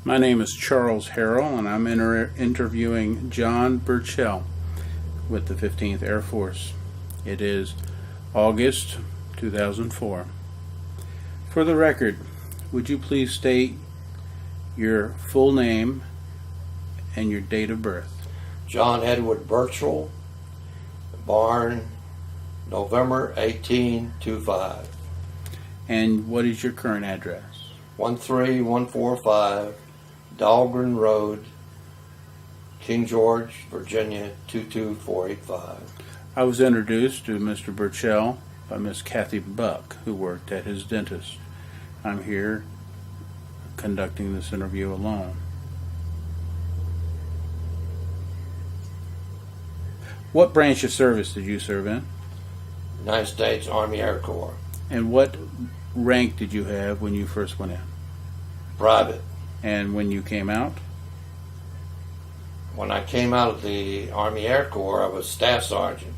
My name is Charles Harrell, and I'm interviewing John Burchell with the 15th Air Force. It is August 2004. For the record, would you please state your full name and your date of birth? John Edward Burchell, born November 1825. And what is your current address? 13145 Dahlgren Road, King George, Virginia 22485. I was introduced to Mr. Burchell by Miss Kathy Buck, who worked at his dentist. I'm here conducting this interview alone. What branch of service did you serve in? United States Army Air Corps. And what rank did you have when you first went in? Private. And when you came out? When I came out of the Army Air Corps, I was Staff Sergeant.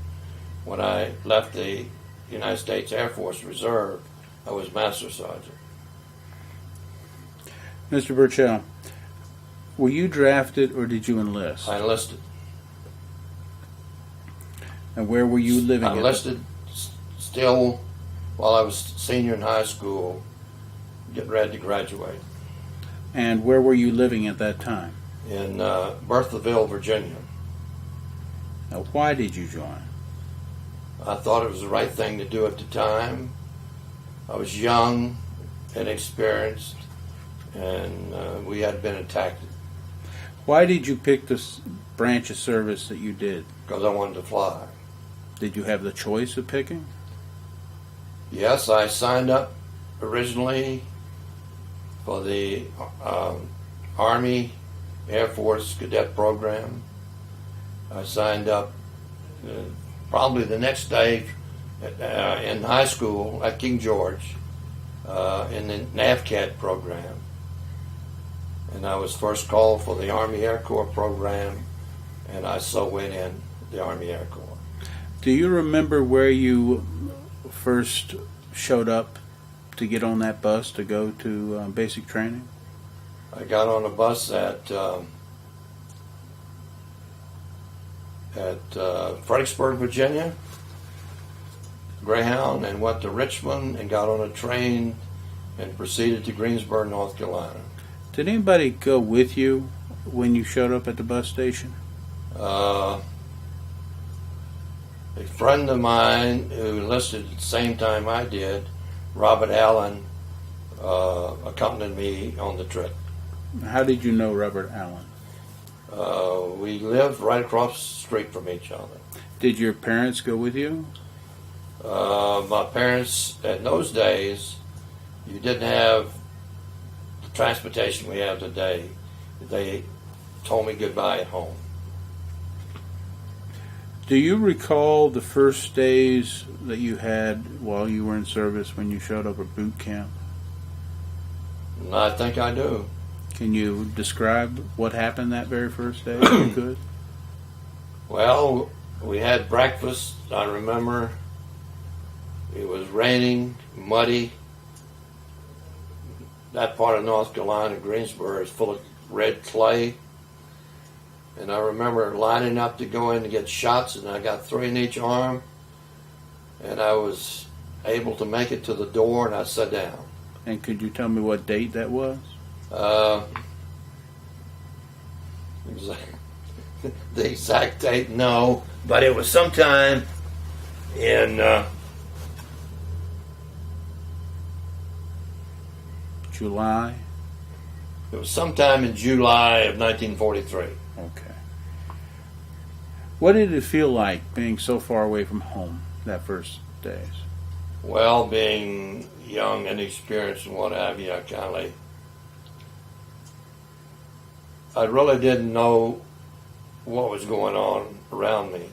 When I left the United States Air Force Reserve, I was Master Sergeant. Mr. Burchell, were you drafted or did you enlist? I enlisted. And where were you living? I enlisted still while I was senior in high school, getting ready to graduate. And where were you living at that time? In Bertheville, Virginia. Now, why did you join? I thought it was the right thing to do at the time. I was young, inexperienced, and we had been attacked. Why did you pick this branch of service that you did? Because I wanted to fly. Did you have the choice of picking? Yes, I signed up originally for the Army Air Force Cadet Program. I signed up probably the next day in high school at King George in the NAVCAD program. And I was first called for the Army Air Corps program, and I so went in the Army Air Corps. Do you remember where you first showed up to get on that bus to go to basic training? I got on a bus at Fredericksburg, Virginia, Greyhound, and went to Richmond and got on a train and proceeded to Greensboro, North Carolina. Did anybody go with you when you showed up at the bus station? A friend of mine who enlisted at the same time I did, Robert Allen, accompanied me on the trip. How did you know Robert Allen? We lived right across the street from each other. Did your parents go with you? My parents, in those days, you didn't have the transportation we have today. They told me goodbye at home. Do you recall the first days that you had while you were in service when you showed up at boot camp? I think I do. Can you describe what happened that very first day, if you could? Well, we had breakfast. I remember it was raining, muddy. That part of North Carolina, Greensboro, is full of red clay. And I remember lining up to go in to get shots, and I got 3 in each arm. And I was able to make it to the door, and I sat down. And could you tell me what date that was? The exact date, no. But it was sometime in July? It was sometime in July of 1943. Okay. What did it feel like being so far away from home that first days? Well, being young and experienced and what have you, I really didn't know what was going on around me.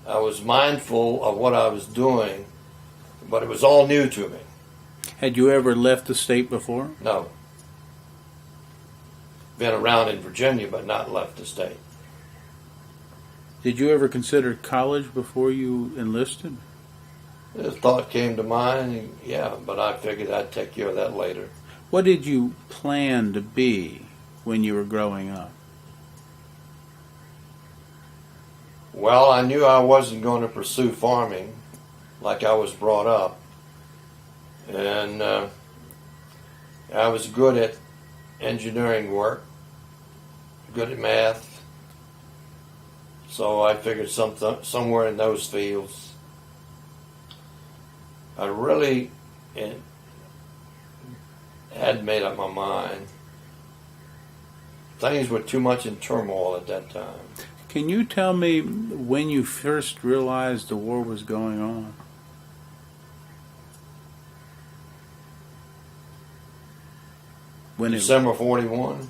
I was mindful of what I was doing, but it was all new to me. Had you ever left the state before? No. Been around in Virginia, but not left the state. Did you ever consider college before you enlisted? The thought came to mind, yeah, but I figured I'd take care of that later. What did you plan to be when you were growing up? Well, I knew I wasn't going to pursue farming like I was brought up. And I was good at engineering work, good at math. So I figured somewhere in those fields. I really hadn't made up my mind. Things were too much in turmoil at that time. Can you tell me when you first realized the war was going on? December 41.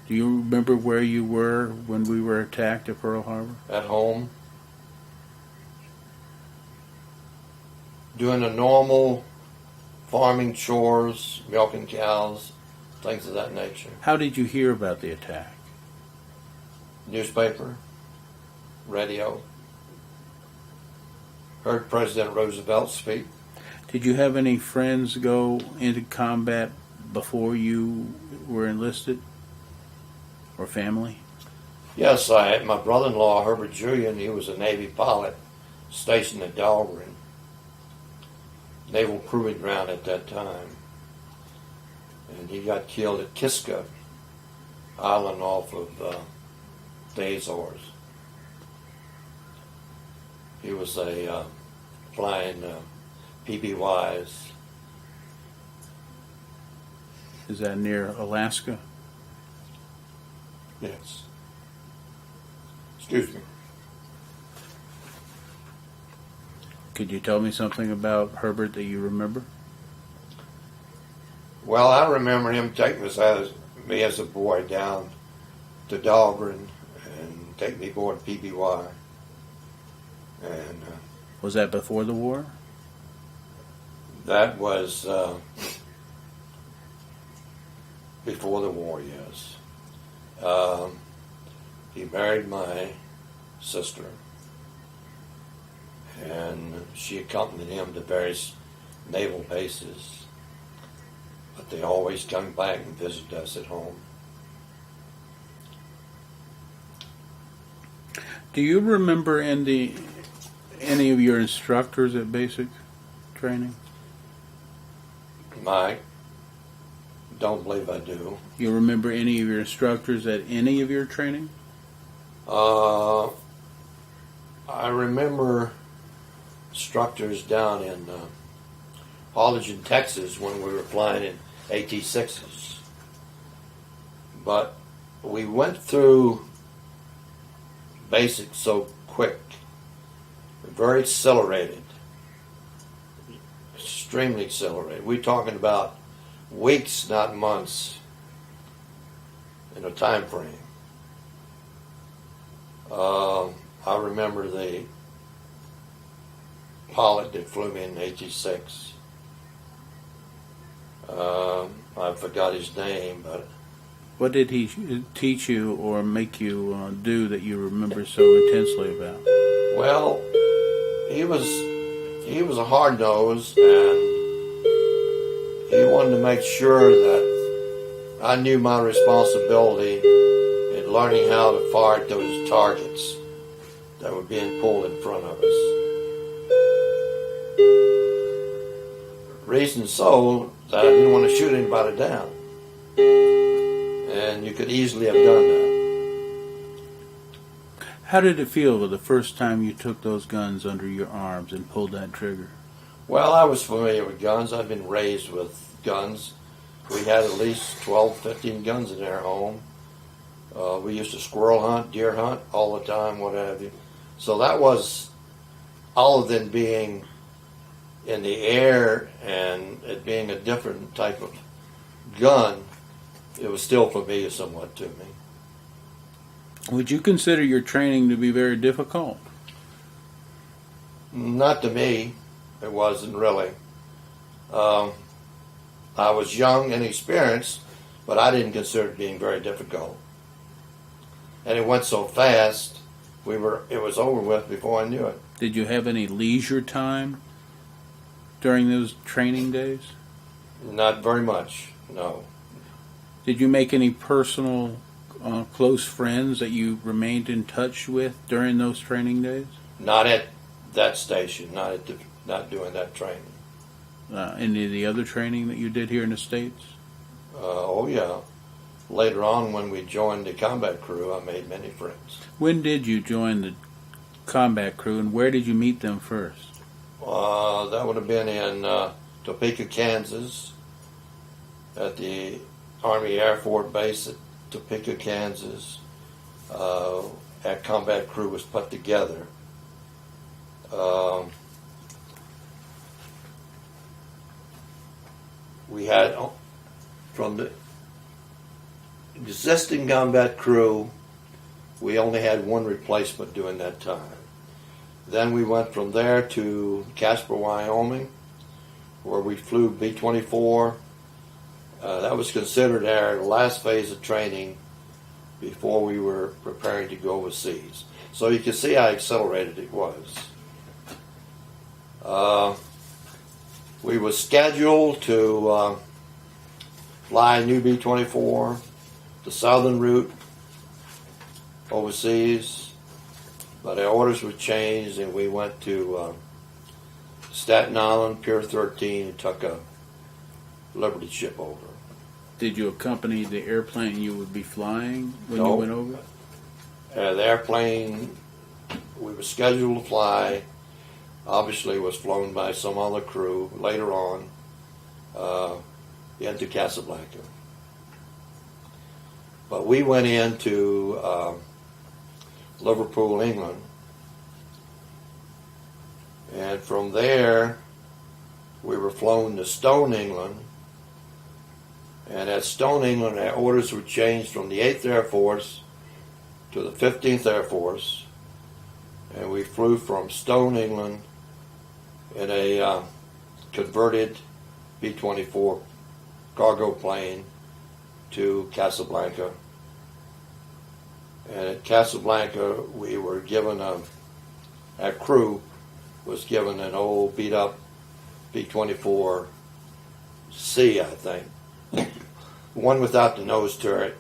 Do you remember where you were when we were attacked at Pearl Harbor? At home. Doing the normal farming chores, milking cows, things of that nature. How did you hear about the attack? Newspaper, radio. Heard President Roosevelt speak. Did you have any friends go into combat before you were enlisted? Or family? Yes, I had my brother-in-law, Herbert Julian. He was a Navy pilot stationed at Dahlgren, Naval Proving Ground at that time. And he got killed at Kiska Island off of the Azores. He was a flying PBYs. Is that near Alaska? Yes. Excuse me. Could you tell me something about Herbert that you remember? Well, I remember him taking me as a boy down to Dahlgren and take me aboard PBY. And was that before the war? that was before the war, yes. He married my sister, and she accompanied him to various naval bases, but they always come back and visit us at home. Do you remember any of your instructors at basic training? I don't believe I do. You remember any of your instructors at any of your training? I remember instructors down in Harlingen, Texas, when we were flying in AT-6s. But we went through basic so quick, very accelerated, extremely accelerated. We're talking about weeks, not months, in a time frame. I remember the pilot that flew me in AT-6. I forgot his name, but what did he teach you or make you do that you remember so intensely about? well, he was a hard nose, and he wanted to make sure that I knew my responsibility in learning how to fire at those targets that were being pulled in front of us. Reason so that I didn't want to shoot anybody down. And you could easily have done that. How did it feel the first time you took those guns under your arms and pulled that trigger? Well, I was familiar with guns. I've been raised with guns. We had at least 12, 15 guns in our home. We used to squirrel hunt, deer hunt all the time, what have you. So that was, other than being in the air and it being a different type of gun, it was still familiar somewhat to me. Would you consider your training to be very difficult? Not to me. It wasn't really. I was young and experienced, but I didn't consider it being very difficult. And it went so fast, it was over with before I knew it. Did you have any leisure time during those training days? Not very much, No. Did you make any personal close friends that you remained in touch with during those training days? Not at that station, not doing that training. Any of the other training that you did here in the States? Oh, yeah. Later on, when we joined the combat crew, I made many friends. When did you join the combat crew, and where did you meet them first? That would have been in Topeka, Kansas, at the Army Air Force Base at Topeka, Kansas. That combat crew was put together. We had, from the existing combat crew, we only had one replacement during that time. Then we went from there to Casper, Wyoming, where we flew B-24. That was considered our last phase of training before we were preparing to go overseas. So you can see how accelerated it was. We were scheduled to fly a new B-24, the southern route overseas, but our orders were changed and we went to Staten Island, Pier 13, and took a Liberty ship over. Did you accompany the airplane you would be flying when No. you went over? The airplane we were scheduled to fly obviously was flown by some other crew later on into Casablanca. But we went into Liverpool, England, and from there we were flown to Stone, England, and at Stone, England our orders were changed from the 8th Air Force to the 15th Air Force, and we flew from Stone, England in a converted B-24 cargo plane to Casablanca. And at Casablanca, we were given our crew was given an old beat-up B-24C, I think, one without the nose turret,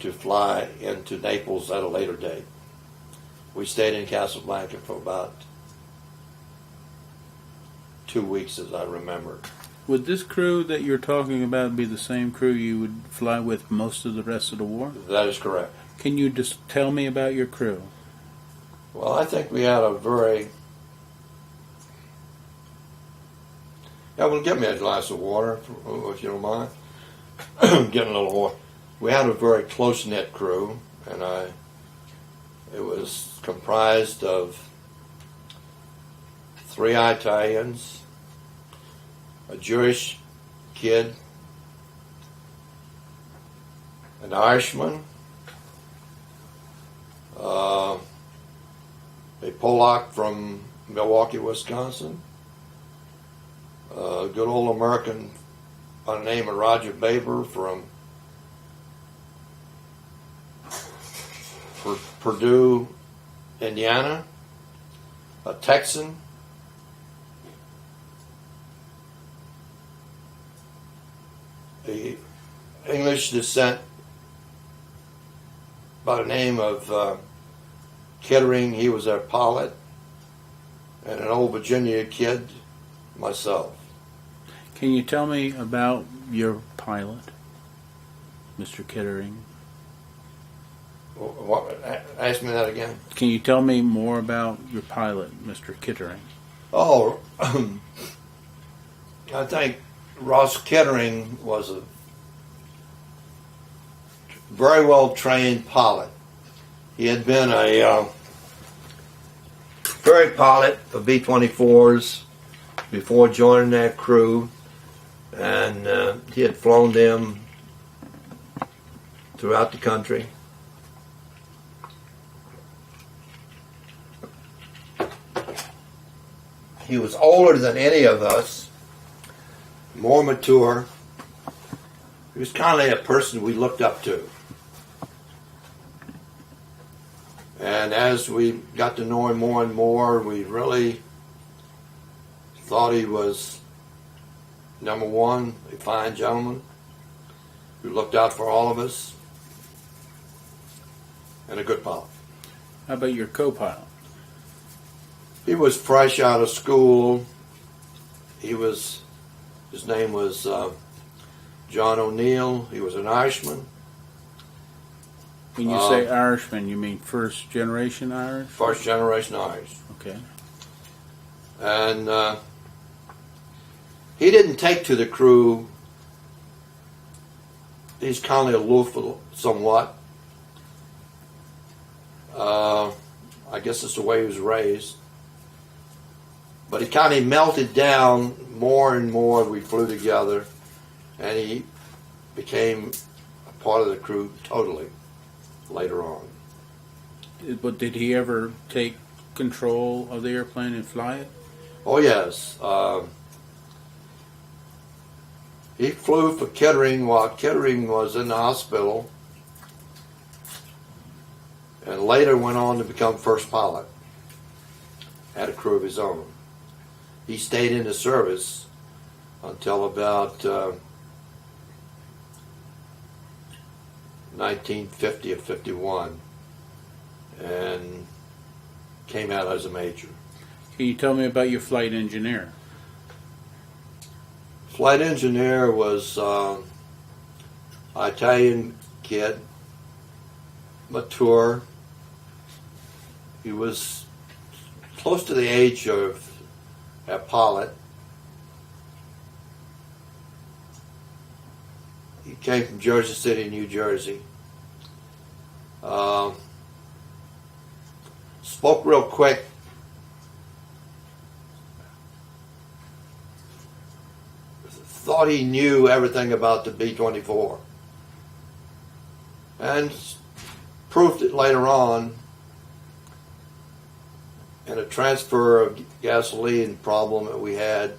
to fly into Naples at a later date. We stayed in Casablanca for about 2 weeks, as I remember. Would this crew that you're talking about be the same crew you would fly with most of the rest of the war? That is correct. Can you just tell me about your crew? Well, I think we had a very... Yeah, well, get me a glass of water, if you don't mind. Getting a little water. We had a very close-knit crew, and it was comprised of 3 Italians, a Jewish kid, an Irishman, a Polak from Milwaukee, Wisconsin, a good old American by the name of Roger Baber from Purdue, Indiana, a Texan, the English descent by the name of Kettering, he was our pilot, and an old Virginia kid, myself. Can you tell me about your pilot, Mr. Kettering? Ask me that again. Can you tell me more about your pilot, Mr. Kettering? Oh, I think Ross Kettering was a very well trained pilot. He had been a ferry pilot for B-24s before joining that crew, and he had flown them throughout the country. He was older than any of us, more mature. He was kind of a person we looked up to. And as we got to know him more and more, we really thought he was, number one, a fine gentleman, who looked out for all of us, and a good pilot. How about your co-pilot? He was fresh out of school. His name was John O'Neill. He was an Irishman. When you say Irishman, you mean first generation Irish? First generation Irish. Okay. And he didn't take to the crew. He's kind of aloof somewhat. I guess it's the way he was raised. But he kind of melted down more and more as we flew together, and he became a part of the crew totally later on. But did he ever take control of the airplane and fly it? Oh, yes. He flew for Kettering while Kettering was in the hospital, and later went on to become first pilot. Had a crew of his own. He stayed in the service until about 1950 or 51, and came out as a major. Can you tell me about your flight engineer? Flight engineer was an Italian kid, mature. He was close to the age of a pilot. He came from Jersey City, New Jersey. Spoke real quick. Thought he knew everything about the B-24. And proved it later on in a transfer of gasoline problem that we had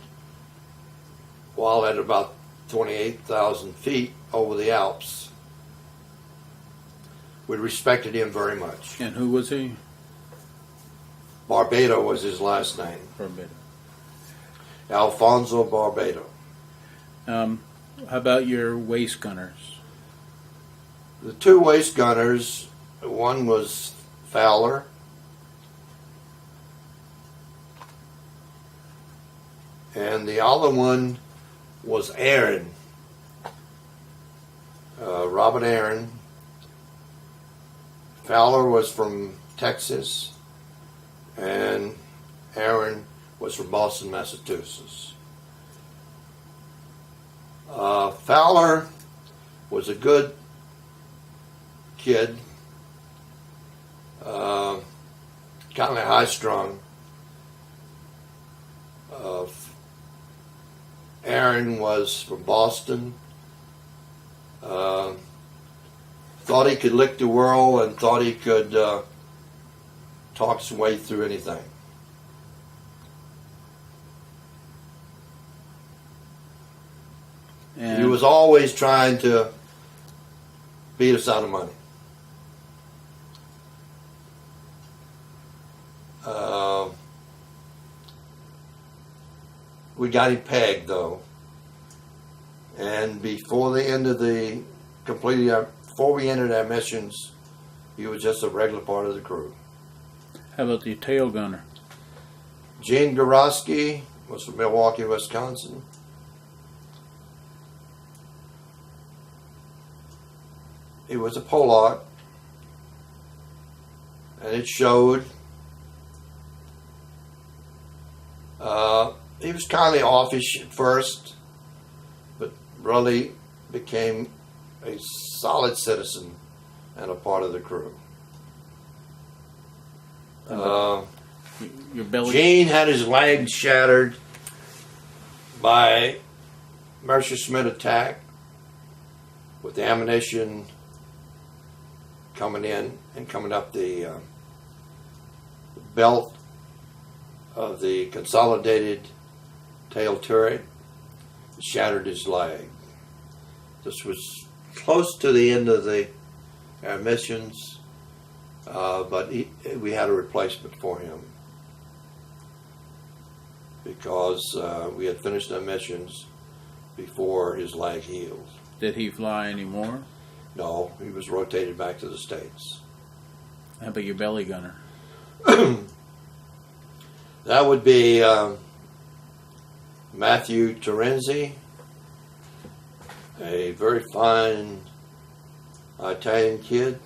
while at about 28,000 feet over the Alps. We respected him very much. And who was he? Barbado was his last name. Barbado. Alfonso Barbado. How about your waist gunners? The two waist gunners, one was Fowler, and the other one was Aaron, Robert Aaron. Fowler was from Texas, and Aaron was from Boston, Massachusetts. Fowler was a good kid, kind of high-strung. Aaron was from Boston. Thought he could lick the world and thought he could talk his way through anything. And He was always trying to beat us out of money. We got him pegged though, and before the end of before we entered our missions, he was just a regular part of the crew. how about the tail gunner? Gene Grottaglie was from Milwaukee, Wisconsin. He was a Pollock, and it showed. He was kind of offish at first, but really became a solid citizen and a part of the crew. Your belly? Gene had his leg shattered by Messerschmitt attack with the ammunition coming in and coming up the belt of the consolidated tail turret. It shattered his leg. This was close to the end of our missions, but we had a replacement for him because we had finished our missions before his leg healed. Did he fly anymore? No, he was rotated back to the States. How about your belly gunner? That would be Matthew Terenzi, a very fine Italian kid.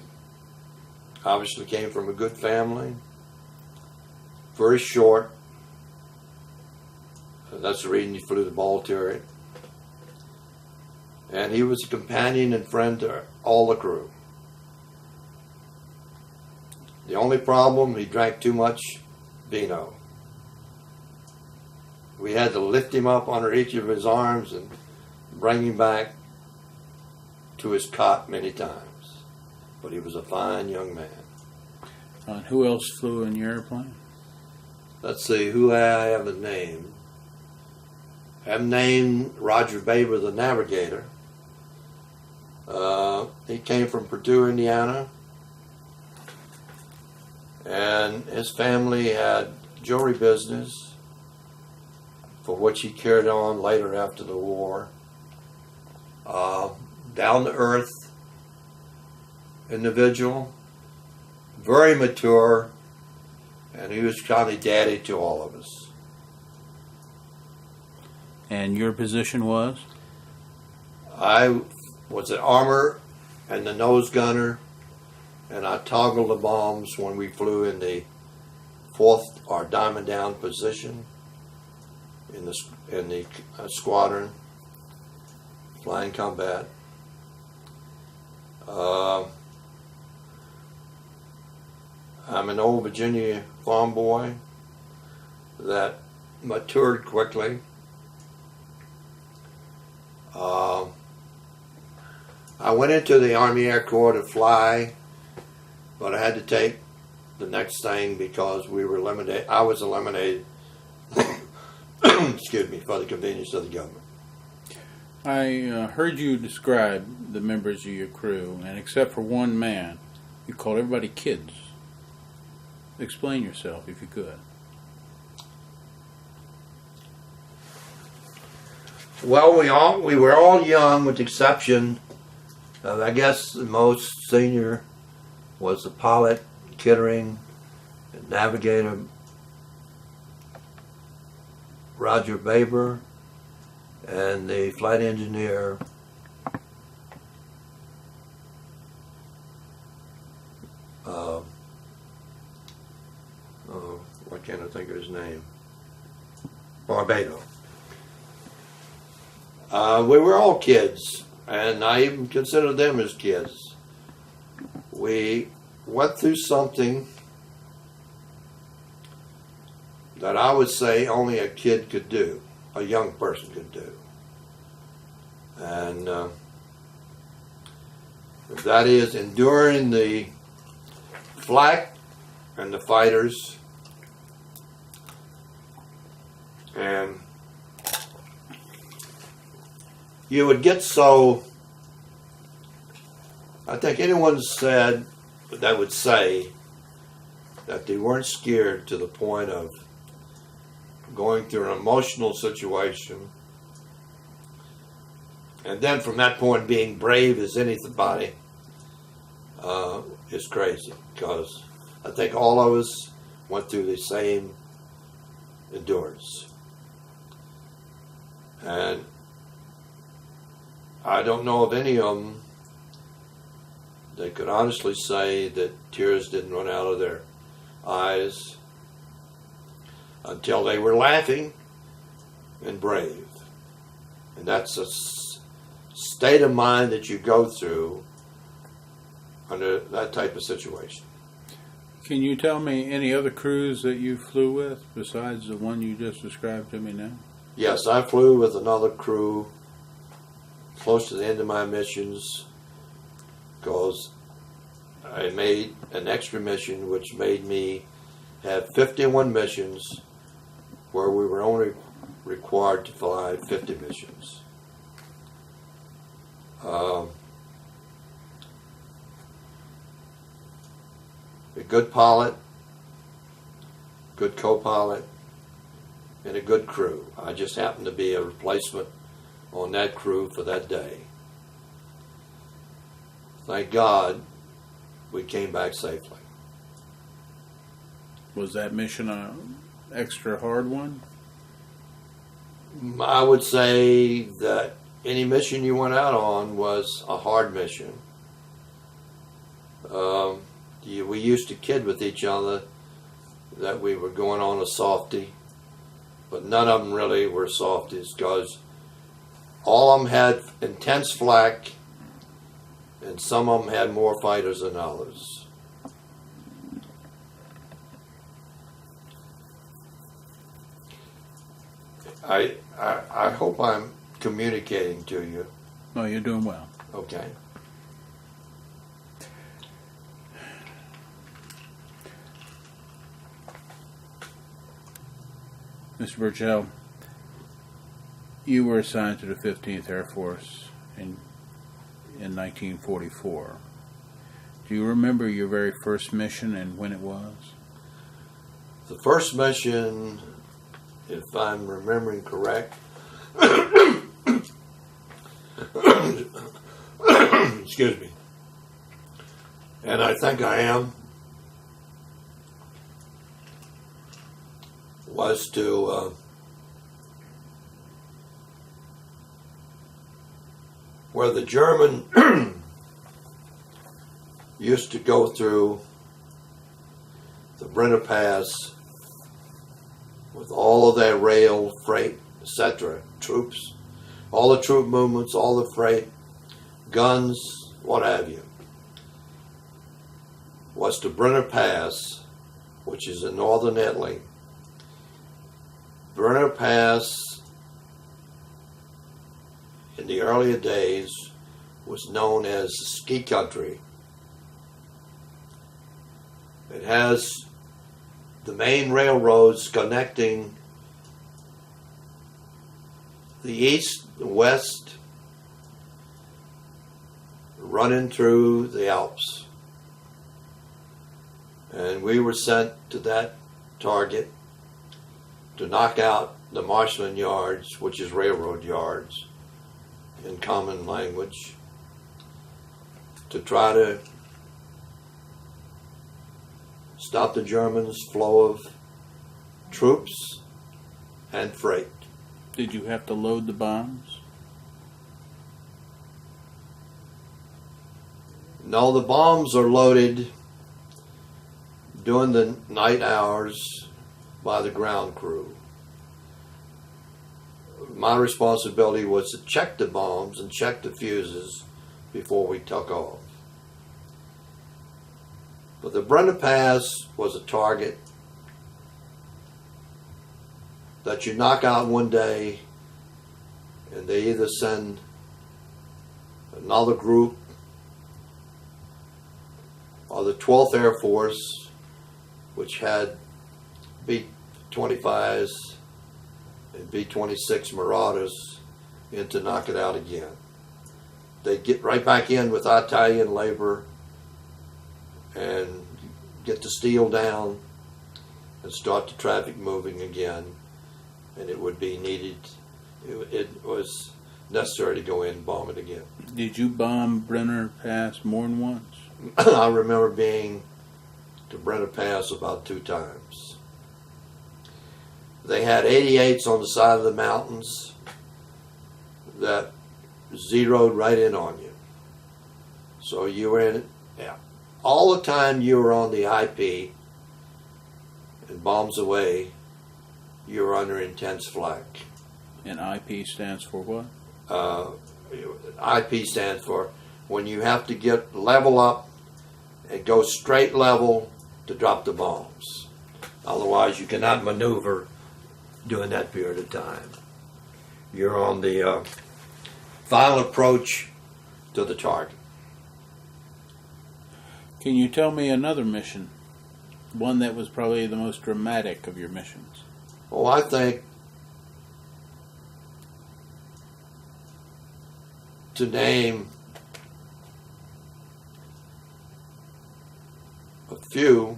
Obviously came from a good family. Very short. That's the reason he flew the ball turret. And he was a companion and friend to all the crew. The only problem, he drank too much vino. We had to lift him up under each of his arms and bring him back to his cot many times. But he was a fine young man. And who else flew in your airplane? Let's see, who I haven't named. I have named Roger Baber, the navigator. He came from Purdue, Indiana. And his family had jewelry business, for which he carried on later after the war. Down to earth individual, very mature, and he was kind of daddy to all of us. And your position was? I was an armor and the nose gunner, and I toggled the bombs when we flew in the fourth or diamond down position in the squadron, flying combat. I'm an old Virginia farm boy that matured quickly. I went into the Army Air Corps to fly, but I had to take the next thing because we were eliminated. I was eliminated, excuse me, for the convenience of the government. I heard you describe the members of your crew, and except for one man, you called everybody kids. Explain yourself, if you could. Well, we were all young, with the exception of, I guess, the most senior was the pilot, Kittering, and navigator, Roger Baber, and the flight engineer, why can't I think of his name? Barbado. We were all kids, and I even consider them as kids. We went through something that I would say only a kid could do, a young person could do. And that is enduring the flak and the fighters, and you would get so, I think anyone said that would say that they weren't scared to the point of going through an emotional situation, and then from that point being brave as anybody is crazy, because I think all of us went through the same endurance. And I don't know of any of them that could honestly say that tears didn't run out of their eyes until they were laughing and brave. And that's a state of mind that you go through under that type of situation. Can you tell me any other crews that you flew with besides the one you just described to me now? Yes, I flew with another crew close to the end of my missions, because I made an extra mission which made me have 51 missions where we were only required to fly 50 missions. A good pilot, good co-pilot, and a good crew. I just happened to be a replacement on that crew for that day. thank God, we came back safely. Was that mission a extra hard one? I would say that any mission you went out on was a hard mission. We used to kid with each other that we were going on a softie, but none of them really were softies, because all of them had intense flak, and some of them had more fighters than others. I hope I'm communicating to you. No, you're doing well. Okay. Mr. Burchell, you were assigned to the 15th Air Force in 1944. Do you remember your very first mission and when it was? The first mission, if I'm remembering correct, excuse me, and I think I am, was to where the German used to go through the Brenner Pass with all of their rail, freight, etc., troops, all the troop movements, all the freight, guns, what have you, was to Brenner Pass, which is in northern Italy. Brenner Pass, in the earlier days, was known as ski country. It has the main railroads connecting the east, the west, running through the Alps. And we were sent to that target to knock out the marshalling yards, which is railroad yards in common language, to try to stop the Germans' flow of troops and freight. Did you have to load the bombs? No, the bombs are loaded during the night hours by the ground crew. My responsibility was to check the bombs and check the fuses before we took off. But the Brenner Pass was a target that you knock out one day, and they either send another group or the 12th Air Force, which had B-25s and B-26 Marauders, in to knock it out again. They'd get right back in with Italian labor and get the steel down and start the traffic moving again, and it would be needed. It was necessary to go in and bomb it again. Did you bomb Brenner Pass more than once? I remember being to Brenner Pass about 2 times. They had 88s on the side of the mountains that zeroed right in on you. So you were in, yeah. All the time you were on the IP and bombs away, you were under intense flak. And IP stands for what? IP stands for when you have to get level up and go straight level to drop the bombs. Otherwise, you cannot maneuver during that period of time. You're on the final approach to the target. Can you tell me another mission? One that was probably the most dramatic of your missions. Oh, I think to name a few,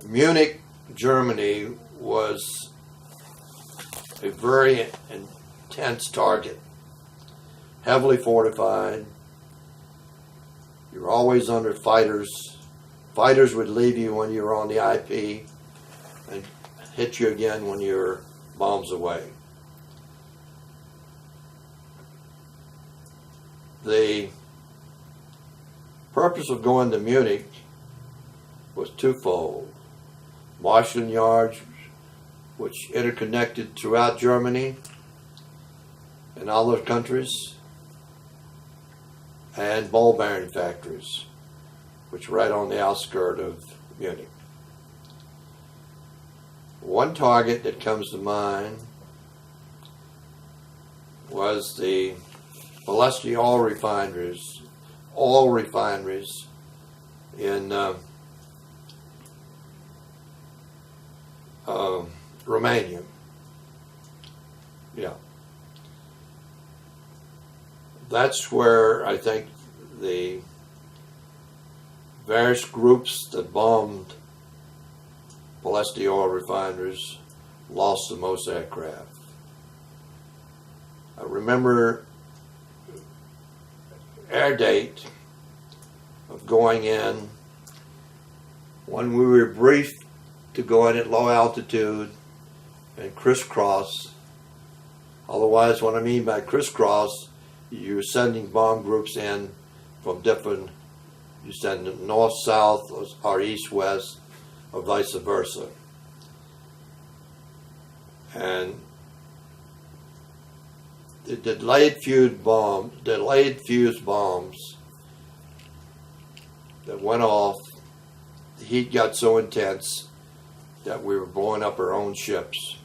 Munich, Germany was a very intense target, heavily fortified, You're always under fighters. Fighters would leave you when you were on the IP and hit you again when you're bombs away. The purpose of going to Munich was twofold. Marshalling yards, which interconnected throughout Germany and other countries, and ball bearing factories, which were right on the outskirts of Munich. One target that comes to mind was the Burchell oil refineries in Romania. Yeah. That's where I think the various groups that bombed Burchell oil refineries lost the most aircraft. I remember air date of going in when we were briefed to go in at low altitude and crisscross. Otherwise, what I mean by crisscross, you're sending bomb groups in from different, you send them north, south, or east, west, or vice versa. And the delayed fuse bombs that went off, the heat got so intense that we were blowing up our own ships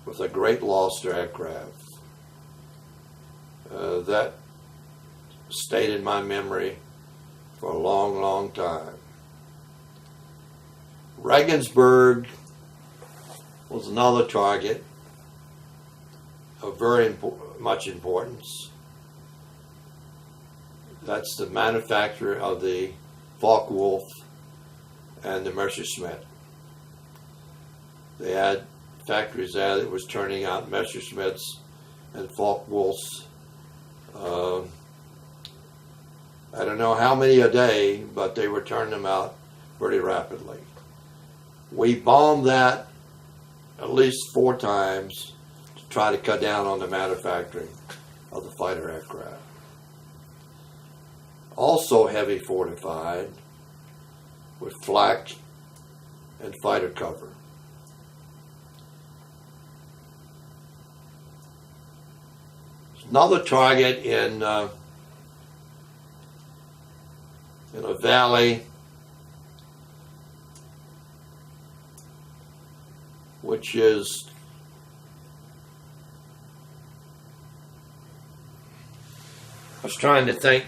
with a great loss to aircraft. That stayed in my memory for a long, long time. Regensburg was another target of very much importance. That's the manufacturer of the Focke-Wulf and the Messerschmitt. They had factories there that was turning out Messerschmitts and Focke-Wulfs. I don't know how many a day, but they were turning them out pretty rapidly. We bombed that at least 4 times to try to cut down on the manufacturing of the fighter aircraft. Also heavy fortified with flak and fighter cover. Another target in a valley which is I was trying to think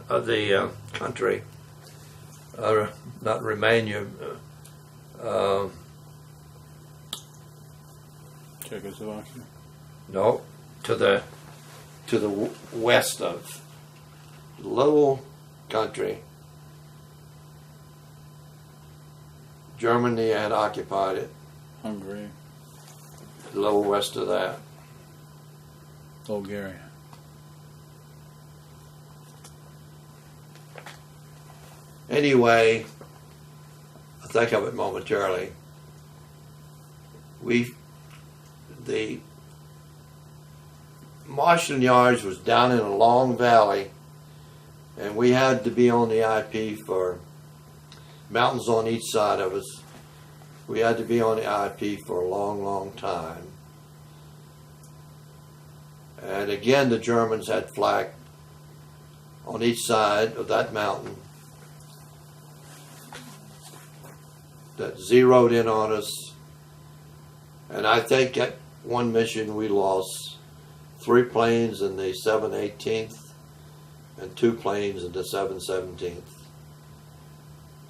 of the country, not Romania, Czechoslovakia. no, to the west of the little country. Germany had occupied it. Hungary. A little west of that. Bulgaria. Anyway, I'll think of it momentarily. The marshalling yards was down in a long valley, and we had to be on the IP for mountains on each side of us. We had to be on the IP for a long, long time. And again, the Germans had flak on each side of that mountain that zeroed in on us. And I think at one mission we lost 3 planes in the 7/18th and 2 planes in the 7/17th.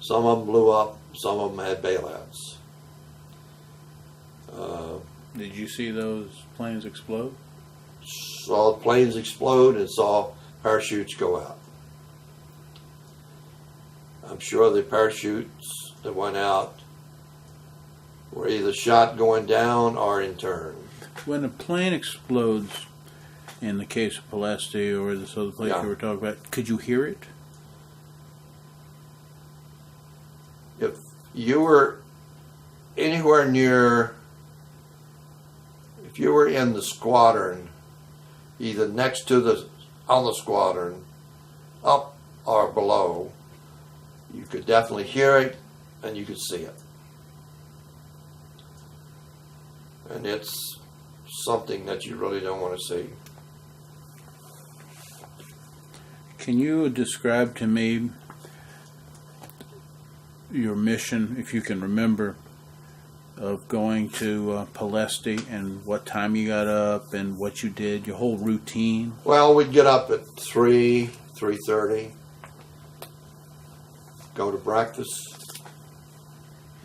Some of them blew up, some of them had bailouts. Did you see those planes explode? Saw planes explode and saw parachutes go out. I'm sure the parachutes that went out were either shot going down or in turn. When a plane explodes, in the case of Palesti or this other place Yeah. you were talking about, could you hear it? you were anywhere near, if you were in the squadron, either next to on the squadron, up or below, you could definitely hear it and you could see it. And it's something that you really don't want to see. Can you describe to me your mission, if you can remember, of going to Palesti, and what time you got up and what you did, your whole routine? Well, we'd get up at 3:30, go to breakfast,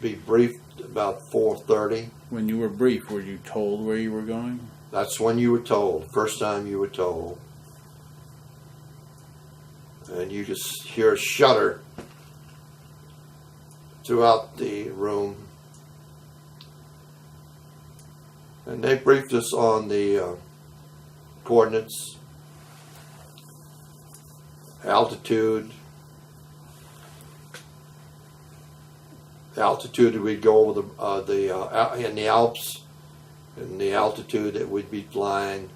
be briefed about 4:30. When you were briefed, were you told where you were going? That's when you were told, first time you were told. And you just hear a shudder throughout the room. And they briefed us on the coordinates, altitude. The altitude that we'd go over in the Alps, and the altitude that we'd be flying.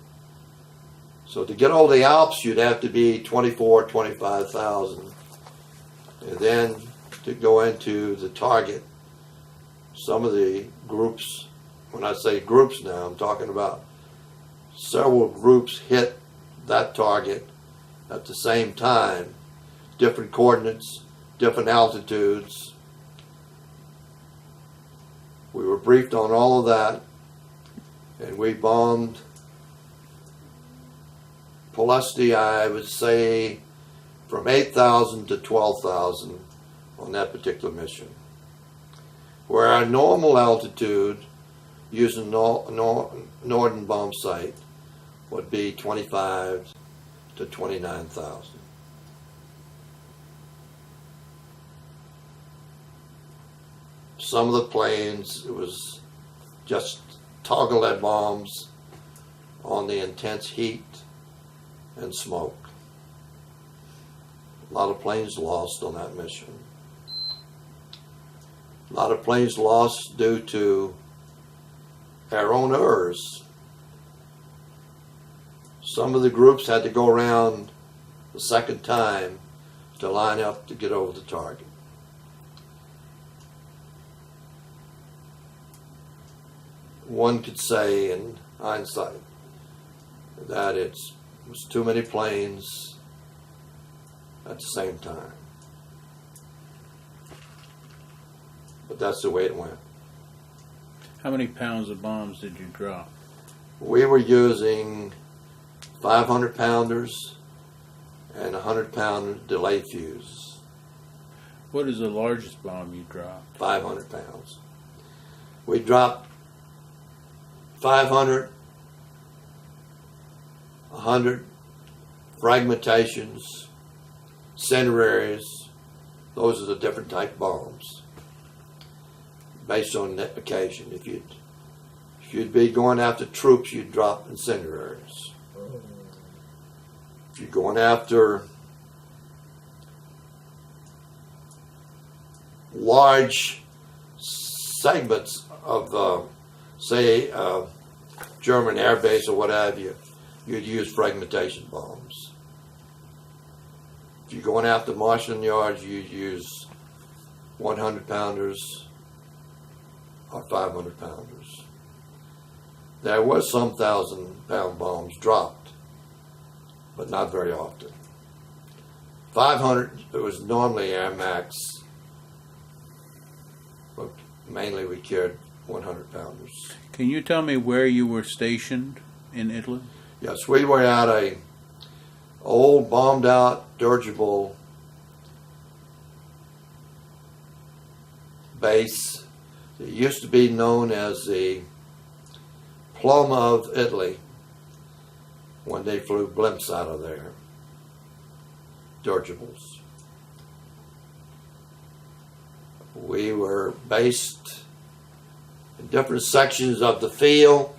So to get over the Alps, you'd have to be 25,000. And then to go into the target, some of the groups, when I say groups now, I'm talking about several groups hit that target at the same time, different coordinates, different altitudes. We were briefed on all of that, and we bombed Palesti, I would say, from 8,000 to 12,000 on that particular mission. Where our normal altitude, using Northern bomb sight, would be 25 to 29,000. Some of the planes, it was just toggle lead bombs on the intense heat and smoke. A lot of planes lost on that mission. A lot of planes lost due to our own errors. Some of the groups had to go around the second time to line up to get over the target. One could say in hindsight that it was too many planes at the same time. But that's the way it went. How many pounds of bombs did you drop? We were using 500 pounders and 100 pound delay fuse. What is the largest bomb you dropped? 500 pounds. We dropped 500, 100 fragmentations, incendiaries. Those are the different type bombs based on the occasion. If you'd be going after troops, you'd drop incendiaries. If you're going after large segments of say German air base or what have you, you'd use fragmentation bombs. If you're going after marshalling yards, you'd use 100 pounders or 500 pounders. There was some 1,000-pound bombs dropped, but not very often. 500, it was normally Air Max, but mainly we carried 100 pounders. Can you tell me where you were stationed in Italy? Yes, we were at a old bombed out dirigible base. It used to be known as the Plum of Italy when they flew blimps out of there, dirigibles. We were based in different sections of the field.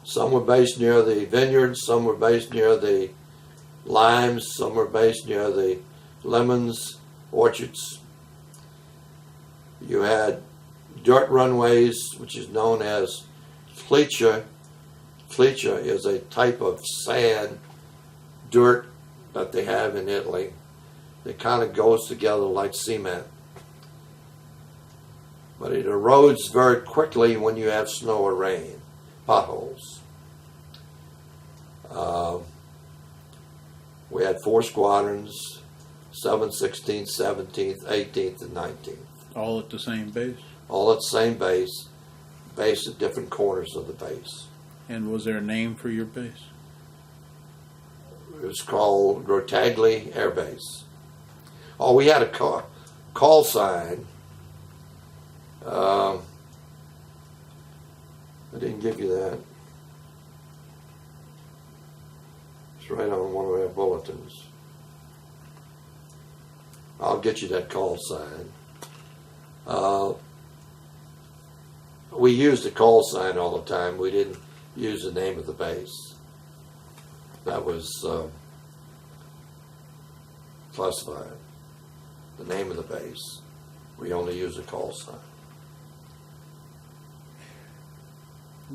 Some were based near the vineyards, some were based near the limes, some were based near the lemons, orchards. You had dirt runways, which is known as fleccia. Fleccia is a type of sand, dirt that they have in Italy. It kind of goes together like cement. But it erodes very quickly when you have snow or rain, potholes. We had 4 squadrons, 7th, 16th, 17th, 18th, and 19th. All at the same base? All at the same base, based at different corners of the base. And was there a name for your base? It was called Grottaglie Air Base. Oh, we had a call sign. I didn't give you that. It's right on one of our bulletins. I'll get you that call sign. We used the call sign all the time. We didn't use the name of the base. That was classified. The name of the base. We only use a call sign.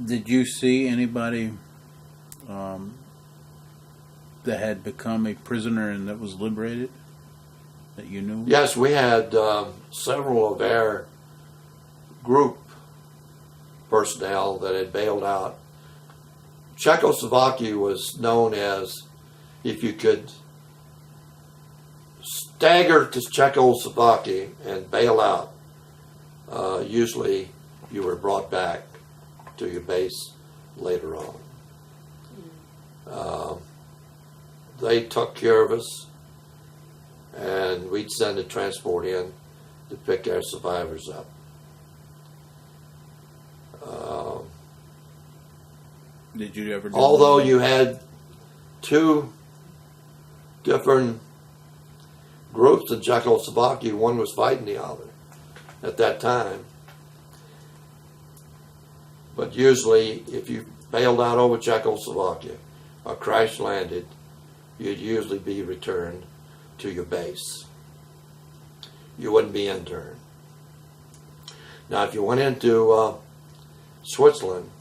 Did you see anybody that had become a prisoner and that was liberated that you knew? Yes, we had several of our group personnel that had bailed out. Czechoslovakia was known as, if you could stagger to Czechoslovakia and bail out, usually you were brought back to your base later on. They took care of us, and we'd send a transport in to pick our survivors up. Did you ever do Although that? you had 2 different groups in Czechoslovakia, one was fighting the other at that time. But usually, if you bailed out over Czechoslovakia or crash landed, you'd usually be returned to your base. You wouldn't be interned. Now, if you went into Switzerland,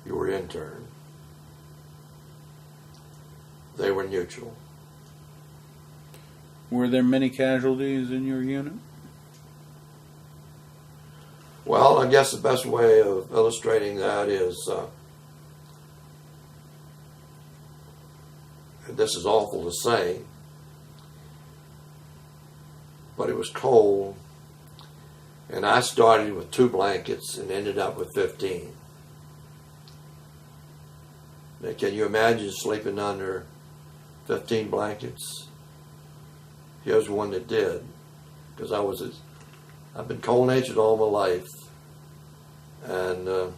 you were interned. They were neutral. Were there many casualties in your unit? Well, I guess the best way of illustrating that is, this is awful to say, but it was cold, and I started with 2 blankets and ended up with 15. Now, can you imagine sleeping under 15 blankets? Here's one that did, because I've been cold-natured all my life, and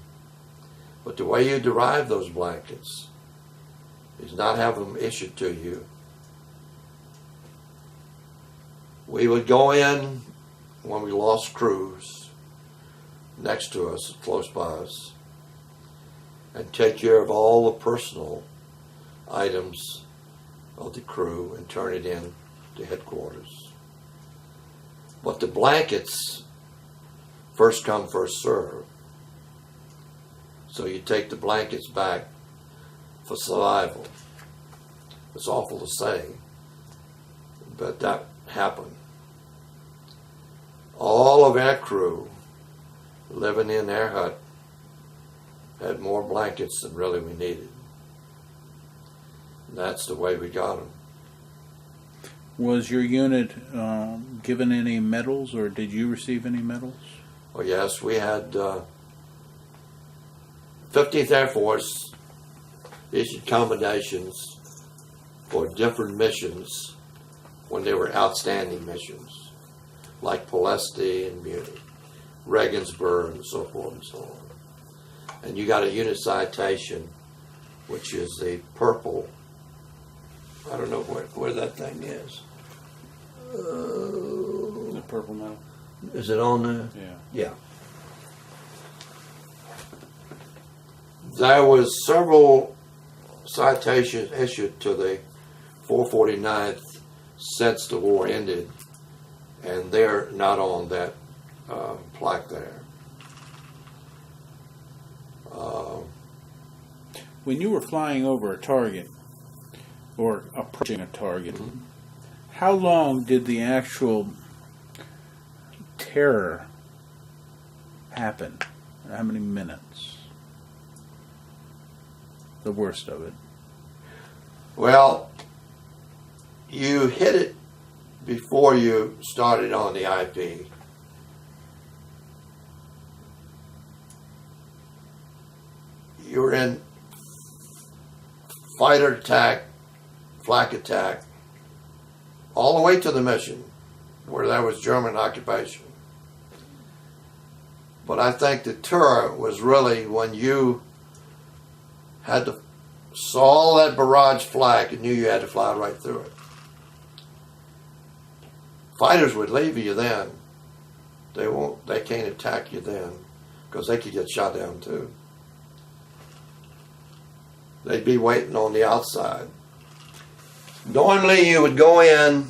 but the way you derive those blankets is not have them issued to you. We would go in when we lost crews next to us, close by us, and take care of all the personal items of the crew and turn it in to headquarters. But the blankets, first come, first serve. So you take the blankets back for survival. It's awful to say, but that happened. All of our crew living in our hut had more blankets than really we needed. And that's the way we got them. Was your unit given any medals, or did you receive any medals? Oh yes, we had 15th Air Force issued commendations for different missions when they were outstanding missions, like Palesti and Munich, Regensburg, and so forth and so on. And you got a unit citation, which is the purple. I don't know where that thing is. The purple medal. Is it on there? Yeah. Yeah. There was several citations issued to the 449th since the war ended, and they're not on that plaque there. When you were flying over a target or approaching a target, how long did the actual terror happen? How many minutes? The worst of it. Well, you hit it before you started on the IP. You were in fighter attack, flak attack, all the way to the mission, where there was German occupation. But I think the terror was really when you had to saw all that barrage flak and knew you had to fly right through it. Fighters would leave you then. They can't attack you then because they could get shot down too. They'd be waiting on the outside. Normally you would go in,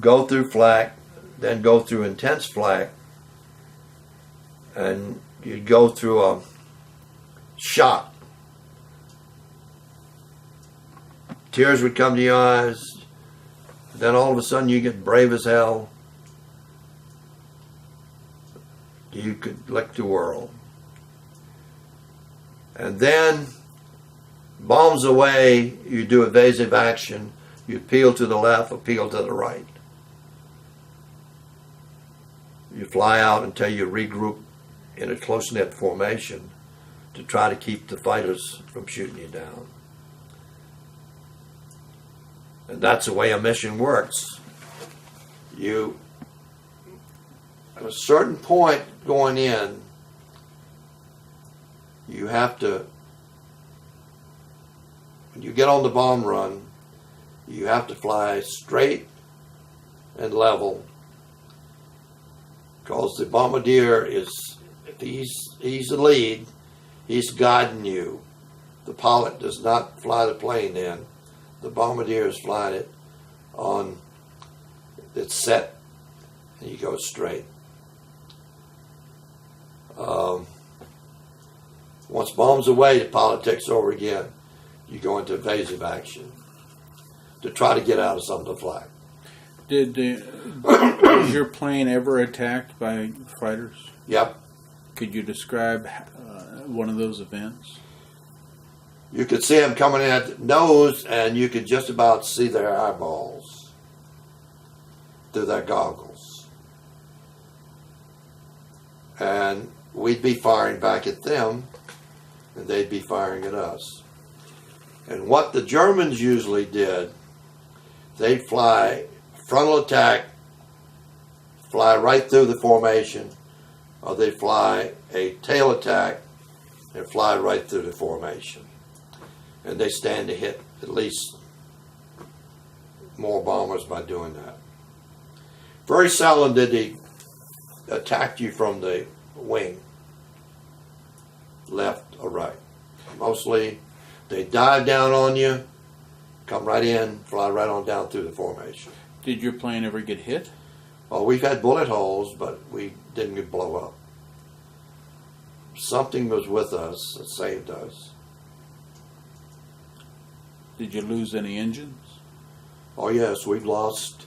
go through flak, then go through intense flak, and you'd go through a shot. Tears would come to your eyes. Then all of a sudden you get brave as hell. You could lick the world. And then, bombs away, you do evasive action. You peel to the left or peel to the right. You fly out until you regroup in a close-knit formation to try to keep the fighters from shooting you down. And that's the way a mission works. You, at a certain point going in, you have to, when you get on the bomb run, you have to fly straight and level, because the bombardier is, if he's the lead, he's guiding you. The pilot does not fly the plane in. The bombardier is flying it on, it's set, and you go straight. Once bombs away, the pilot takes over again. You go into evasive action to try to get out of some of the flak. Was your plane ever attacked by fighters? Yep. Could you describe one of those events? You could see them coming in at the nose, and you could just about see their eyeballs through their goggles. And we'd be firing back at them, and they'd be firing at us. And what the Germans usually did, they'd fly frontal attack, fly right through the formation, or they'd fly a tail attack and fly right through the formation. And they stand to hit at least more bombers by doing that. Very seldom did they attack you from the wing, left or right. Mostly they dive down on you, come right in, fly right on down through the formation. Did your plane ever get hit? Well, we've had bullet holes, but we didn't get blow up. Something was with us that saved us. Did you lose any engines? Oh yes, we've lost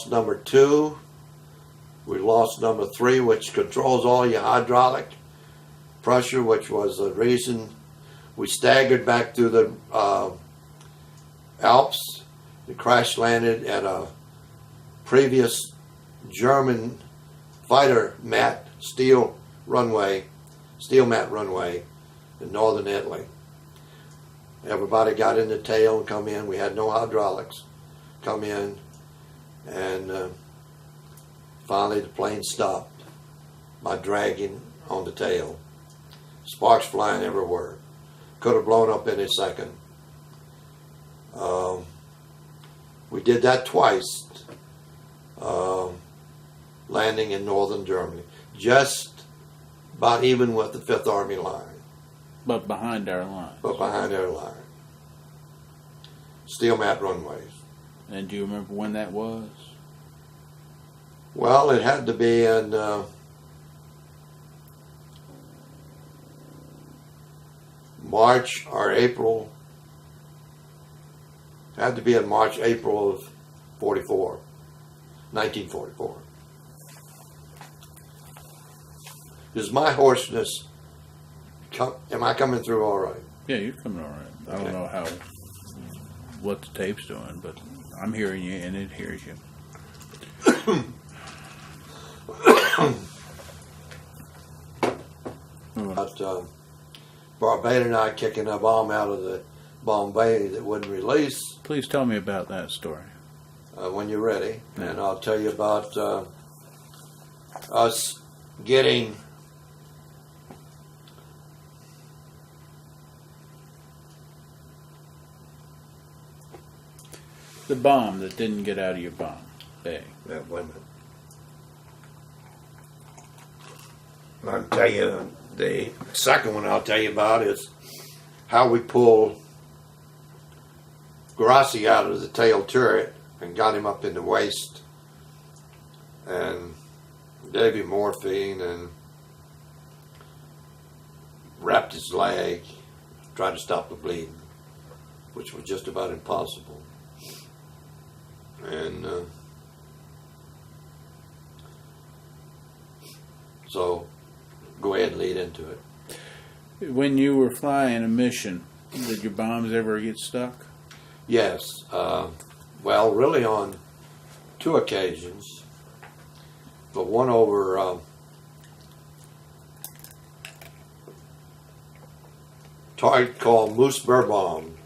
number 2. We've lost number 3, which controls all your hydraulic pressure, which was the reason we staggered back through the Alps. We crash landed at a previous German fighter steel mat runway in northern Italy. Everybody got in the tail and come in. We had no hydraulics. Come in, and finally the plane stopped by dragging on the tail. Sparks flying everywhere. Could have blown up any second. We did that twice, landing in northern Germany, just about even with the 5th Army line. But behind our line. Steel mat runways. And do you remember when that was? Well, it had to be in March or April. Had to be in March, April of 1944. Is my hoarseness, am I coming through all right? Yeah, you're coming all right. I don't know what the tape's doing, but I'm hearing you and it hears you. But Barbada and I kicking a bomb out of the bomb bay that wouldn't release. Please tell me about that story. When you're ready. Yeah. And I'll tell you about us getting The bomb that didn't get out of your bomb bay. wait a minute. I'll tell you, the second one I'll tell you about is how we pulled Grottaglie out of the tail turret and got him up in the waist and gave him morphine and wrapped his leg, tried to stop the bleeding, which was just about impossible. And so go ahead and lead into it. When you were flying a mission, did your bombs ever get stuck? Yes. Well, really on two occasions, but one over a target called Moose Burr Bomb,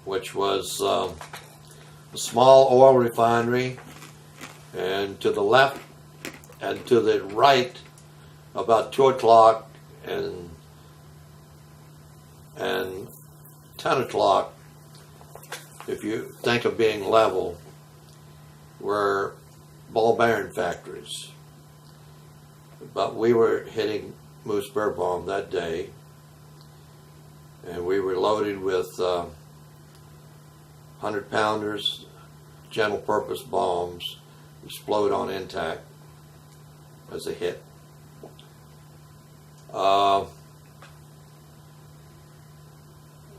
which was a small oil refinery, and to the left and to the right, about 2 o'clock and 10 o'clock, if you think of being level, were ball bearing factories. But we were hitting Moose Burr Bomb that day, and we were loaded with 100-pounders, general purpose bombs, explode on impact as a hit.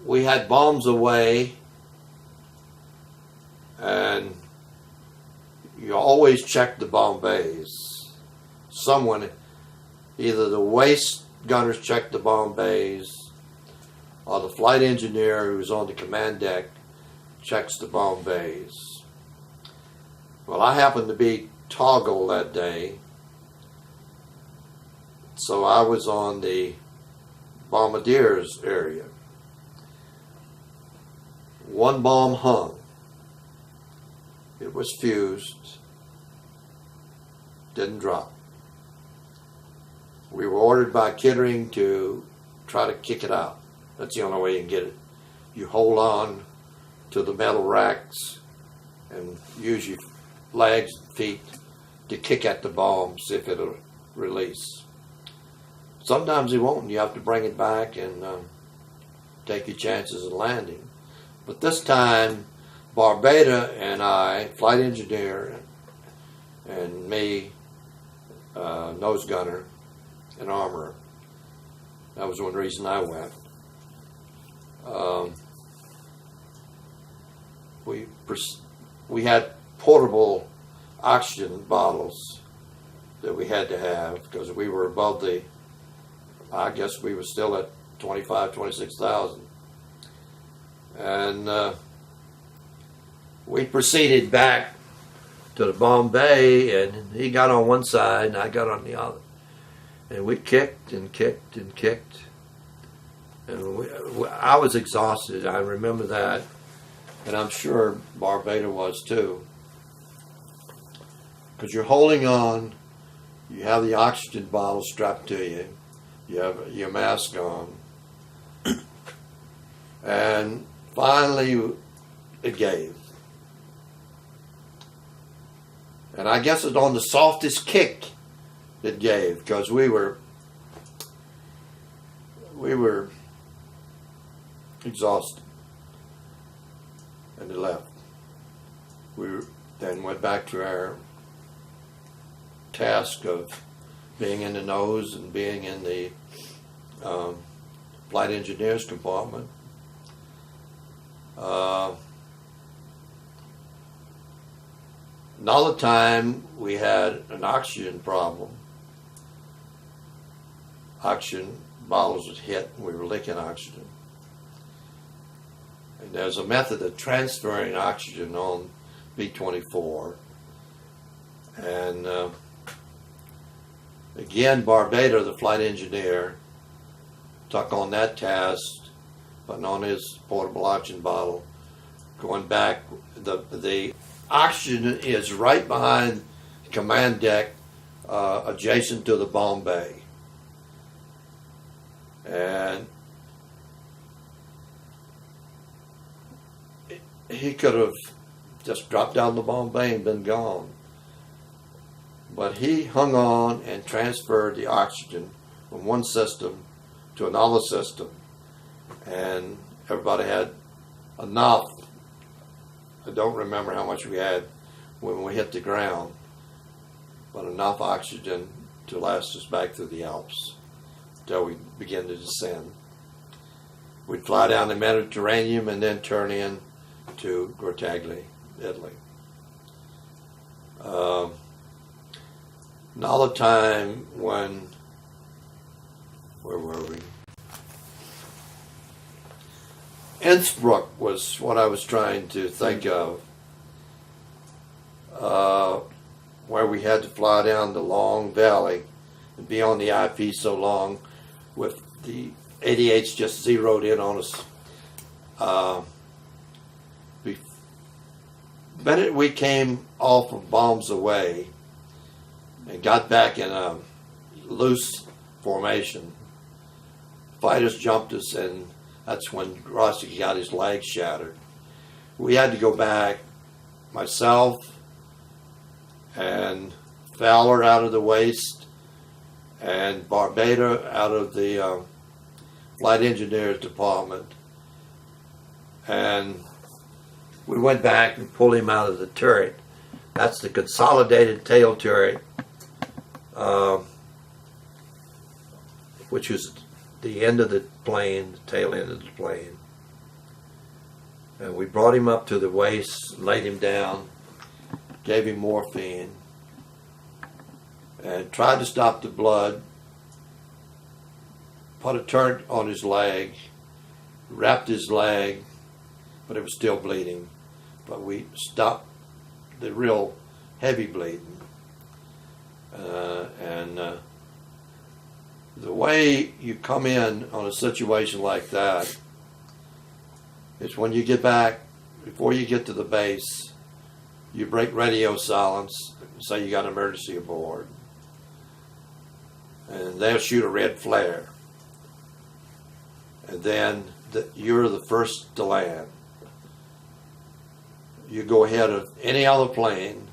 We had bombs away, and you always check the bomb bays. Someone, either the waist gunners check the bomb bays, or the flight engineer who's on the command deck checks the bomb bays. Well, I happened to be toggle that day, so I was on the bombardiers area. One bomb hung. It was fused. Didn't drop. We were ordered by Kittering to try to kick it out. That's the only way you can get it. You hold on to the metal racks and use your legs and feet to kick at the bomb, see if it'll release. Sometimes it won't, and you have to bring it back and take your chances of landing. But this time, Barbada and I, flight engineer, and me, nose gunner and armorer, that was one reason I went. We had portable oxygen bottles that we had to have because we were above the, I guess we were still at 26,000. And we proceeded back to the bomb bay, and he got on one side and I got on the other. And we kicked and kicked and kicked. And I was exhausted, I remember that. And I'm sure Barbada was too. Because you're holding on, you have the oxygen bottle strapped to you, you have your mask on. And finally, it gave. And I guess it's on the softest kick it gave, because we were exhausted. and they left. We then went back to our task of being in the nose and being in the flight engineer's compartment. All the time we had an oxygen problem. Oxygen bottles would hit and we were leaking oxygen. And there's a method of transferring oxygen on B-24. And again, Barbado, the flight engineer, took on that task, putting on his portable oxygen bottle, going back. The oxygen is right behind the command deck, adjacent to the bomb bay. And he could have just dropped down the bomb bay and been gone. But he hung on and transferred the oxygen from one system to another system. And everybody had enough. I don't remember how much we had when we hit the ground, but enough oxygen to last us back through the Alps until we begin to descend. We'd fly down the Mediterranean and then turn in to Grottaglie, Italy. Another time when, where were we? Innsbruck was what I was trying to think of, where we had to fly down the long valley and be on the IP so long with the 88s just zeroed in on us. The minute we came off of Bombs Away and got back in a loose formation, fighters jumped us, and that's when Grottaglie got his leg shattered. We had to go back, myself and Fowler out of the waist and Barbado out of the flight engineers department. And we went back and pulled him out of the turret. That's the consolidated tail turret, which was the end of the plane, the tail end of the plane. And we brought him up to the waist, laid him down, gave him morphine, and tried to stop the blood, put a turret on his leg, wrapped his leg, but it was still bleeding. But we stopped the real heavy bleeding. The way you come in on a situation like that is when you get back, before you get to the base, you break radio silence, say you got an emergency aboard, and they'll shoot a red flare. And then you're the first to land. You go ahead of any other plane,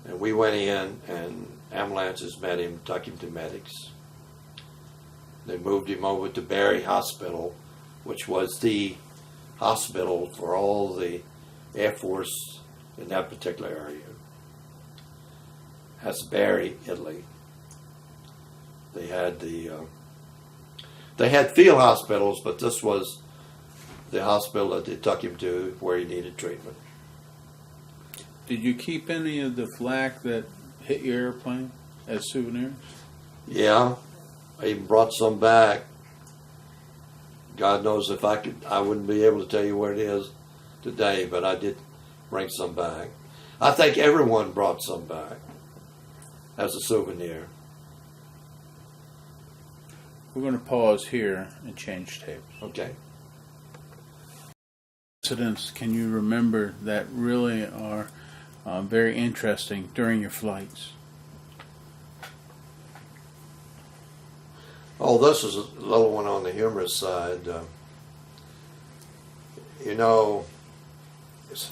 and we went in, and ambulances met him, took him to medics. They moved him over to Barry Hospital, which was the hospital for all the Air Force in that particular area. That's Barry, Italy. They had field hospitals, but this was the hospital that they took him to where he needed treatment. Did you keep any of the flak that hit your airplane as souvenirs? Yeah, I even brought some back. God knows if I could, I wouldn't be able to tell you where it is today, but I did bring some back. I think everyone brought some back as a souvenir. We're going to pause here and change tapes. Okay. Incidents can you remember that really are very interesting during your flights? Oh, this is a little one on the humorous side. It's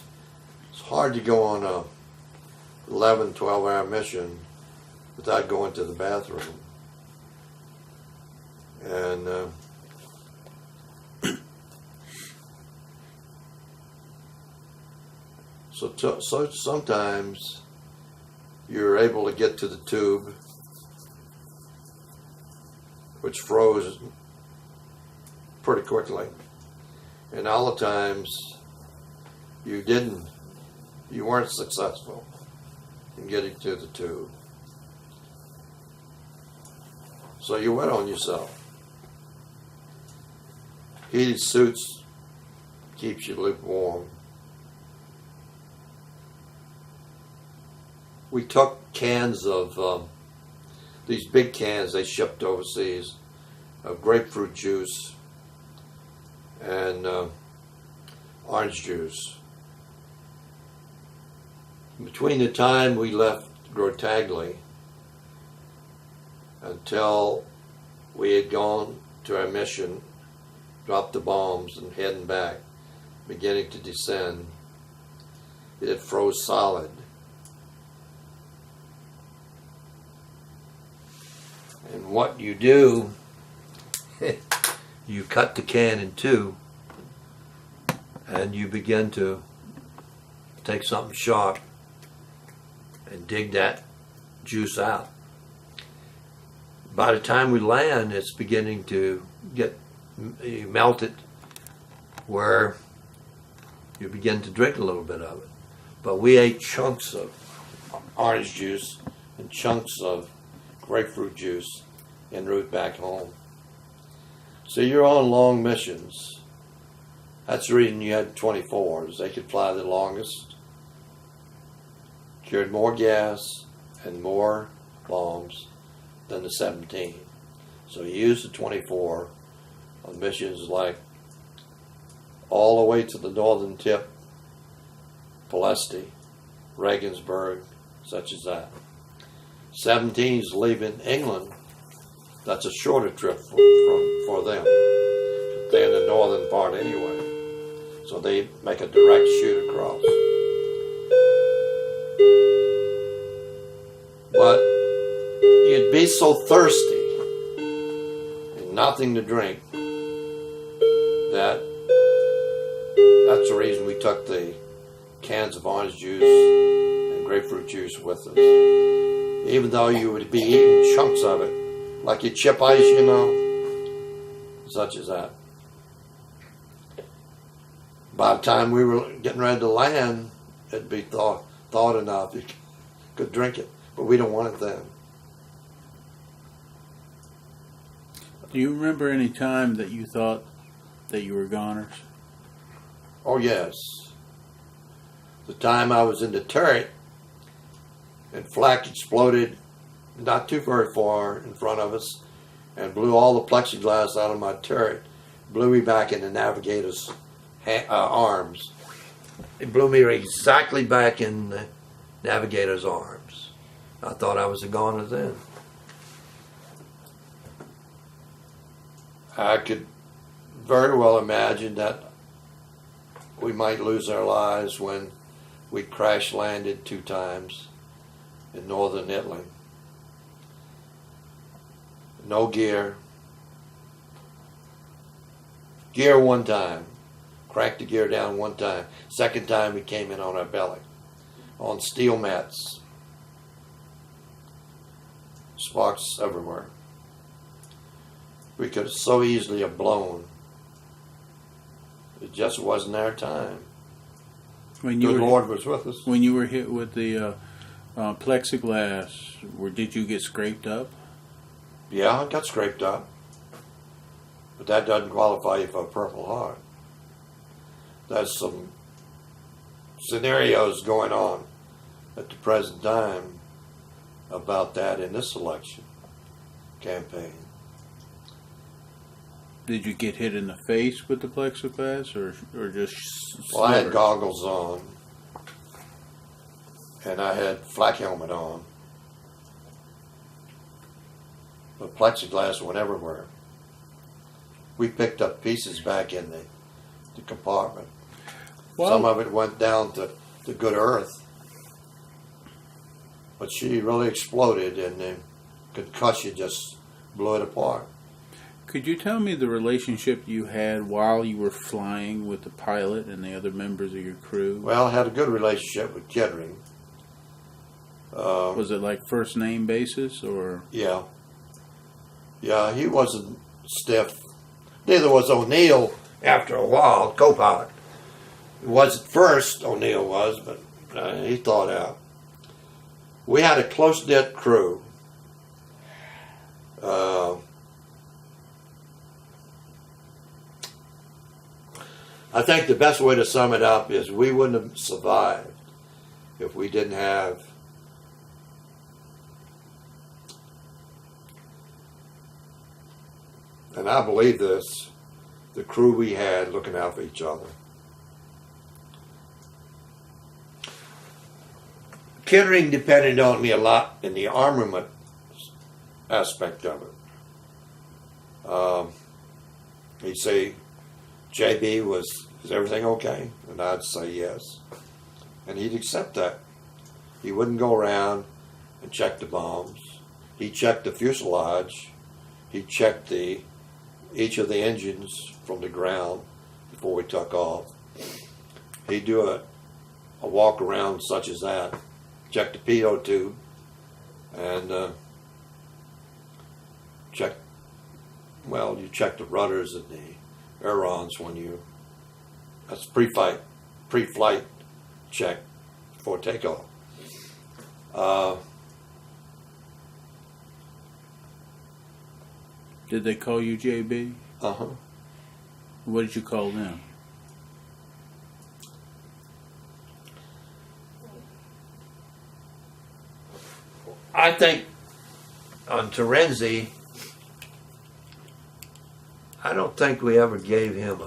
hard to go on a 11, 12-hour mission without going to the bathroom. And So sometimes you're able to get to the tube, which froze pretty quickly. And all the times you weren't successful in getting to the tube. So you went on yourself. Heated suits keeps you lukewarm. We took cans of these big cans they shipped overseas of grapefruit juice and orange juice. Between the time we left Grottaglie until we had gone to our mission, dropped the bombs and heading back, beginning to descend, it froze solid. And what you do, you cut the can in two and you begin to take something sharp and dig that juice out. By the time we land, it's beginning to get melted where you begin to drink a little bit of it. But we ate chunks of orange juice and chunks of grapefruit juice en route back home. So you're on long missions. That's the reason you had 24s. They could fly the longest, carried more gas and more bombs than the 17. So you used the 24 on missions like all the way to the northern tip, Palesti, Regensburg, such as that. 17s leaving England, that's a shorter trip for them. They're in the northern part anyway. So they make a direct shoot across. But you'd be so thirsty and nothing to drink that's the reason we took the cans of orange juice and grapefruit juice with us. Even though you would be eating chunks of it, like your chip ice, such as that. By the time we were getting ready to land, it'd be thawed enough you could drink it, but we don't want it then. Do you remember any time that you thought that you were goners? Oh yes. The time I was in the turret and flak exploded not too very far in front of us and blew all the plexiglass out of my turret, blew me back in the navigator's arms. It blew me exactly back in the navigator's arms. I thought I was a goner then. I could very well imagine that we might lose our lives when we crash landed 2 times in northern Italy. No gear. Gear 1 time. Cracked the gear down 1 time. Second time we came in on our belly. On steel mats. Sparks everywhere. We could so easily have blown. It just wasn't our time. When The Lord was with us. When you were hit with the plexiglass, did you get scraped up? Yeah, I got scraped up. But that doesn't qualify you for a Purple Heart. There's some scenarios going on at the present time about that in this election campaign. Did you get hit in the face with the plexiglass or just Well, I had slivers? goggles on and I had flak helmet on. But plexiglass went everywhere. We picked up pieces back in the compartment. Well, Some of it went down to good earth. But she really exploded and the concussion just blew it apart. Could you tell me the relationship you had while you were flying with the pilot and the other members of your crew? Well, I had a good relationship with Kettering. Was it like first name basis or? Yeah. Yeah, he wasn't stiff. Neither was O'Neill after a while, co-pilot. It wasn't first, O'Neill was, but he thought out. We had a close-knit crew. I think the best way to sum it up is we wouldn't have survived if we didn't have and I believe this, the crew we had looking out for each other. Kettering depended on me a lot in the armament aspect of it. He'd say, JB, is everything okay? And I'd say yes. And he'd accept that. He wouldn't go around and check the bombs. He checked the fuselage. He checked each of the engines from the ground before we took off. He'd do a walk around such as that, check the pitot tube, and you check the rudders and the ailerons that's pre-flight check before takeoff. Did they call you JB? Uh-huh. What did you call them? I think on Terenzi, I don't think we ever gave him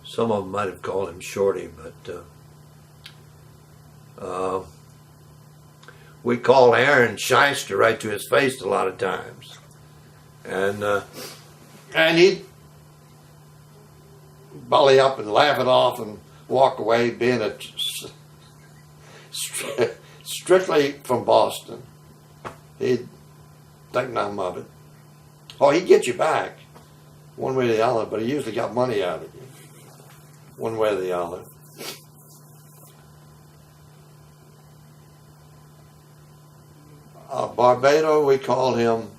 some of them might have called him Shorty, but we called Aaron Shyster right to his face a lot of times. And he'd belly up and laugh it off and walk away, being strictly from Boston. He'd think nothing of it. Oh, he'd get you back one way or the other, but he usually got money out of you one way or the other. Barbados, we called him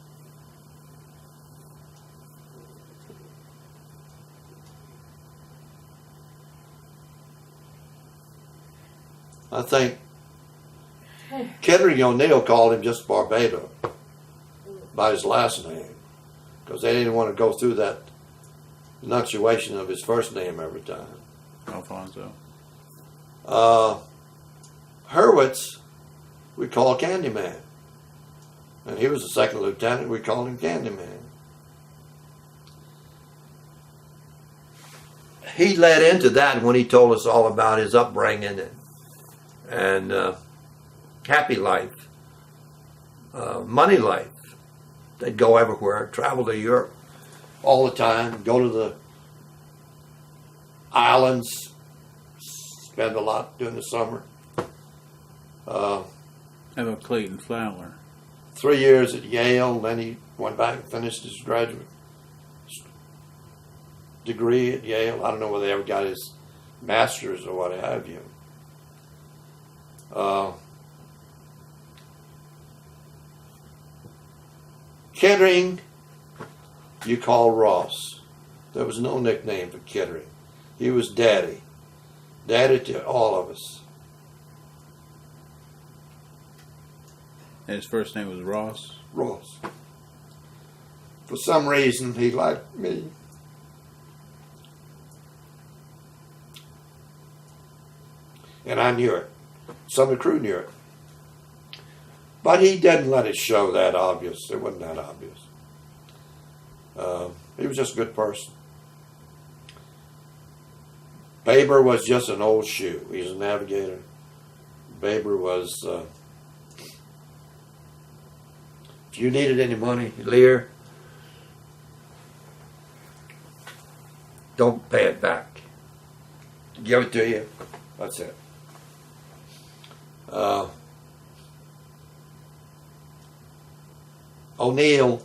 I think Kettering O'Neill called him just Barbados by his last name because they didn't want to go through that enunciation of his first name every time. Alfonso. Hurwitz, we called Candyman. And he was a second lieutenant, we called him Candyman. He led into that when he told us all about his upbringing and happy life, money life. They'd go everywhere, travel to Europe all the time, go to the islands, spend a lot during the summer. How about Clayton Fowler? 3 years at Yale, then he went back and finished his graduate degree at Yale. I don't know whether he ever got his master's or what have you. Kettering, you call Ross. There was no nickname for Kettering. He was Daddy. Daddy to all of us. And his first name was Ross? Ross. For some reason, he liked me. And I knew it. Some of the crew knew it. But he didn't let it show that obvious. It wasn't that obvious. He was just a good person. Baber was just an old shoe. He was a navigator. Baber was... if you needed any money, Lear, don't pay it back. Give it to you. That's it. O'Neill,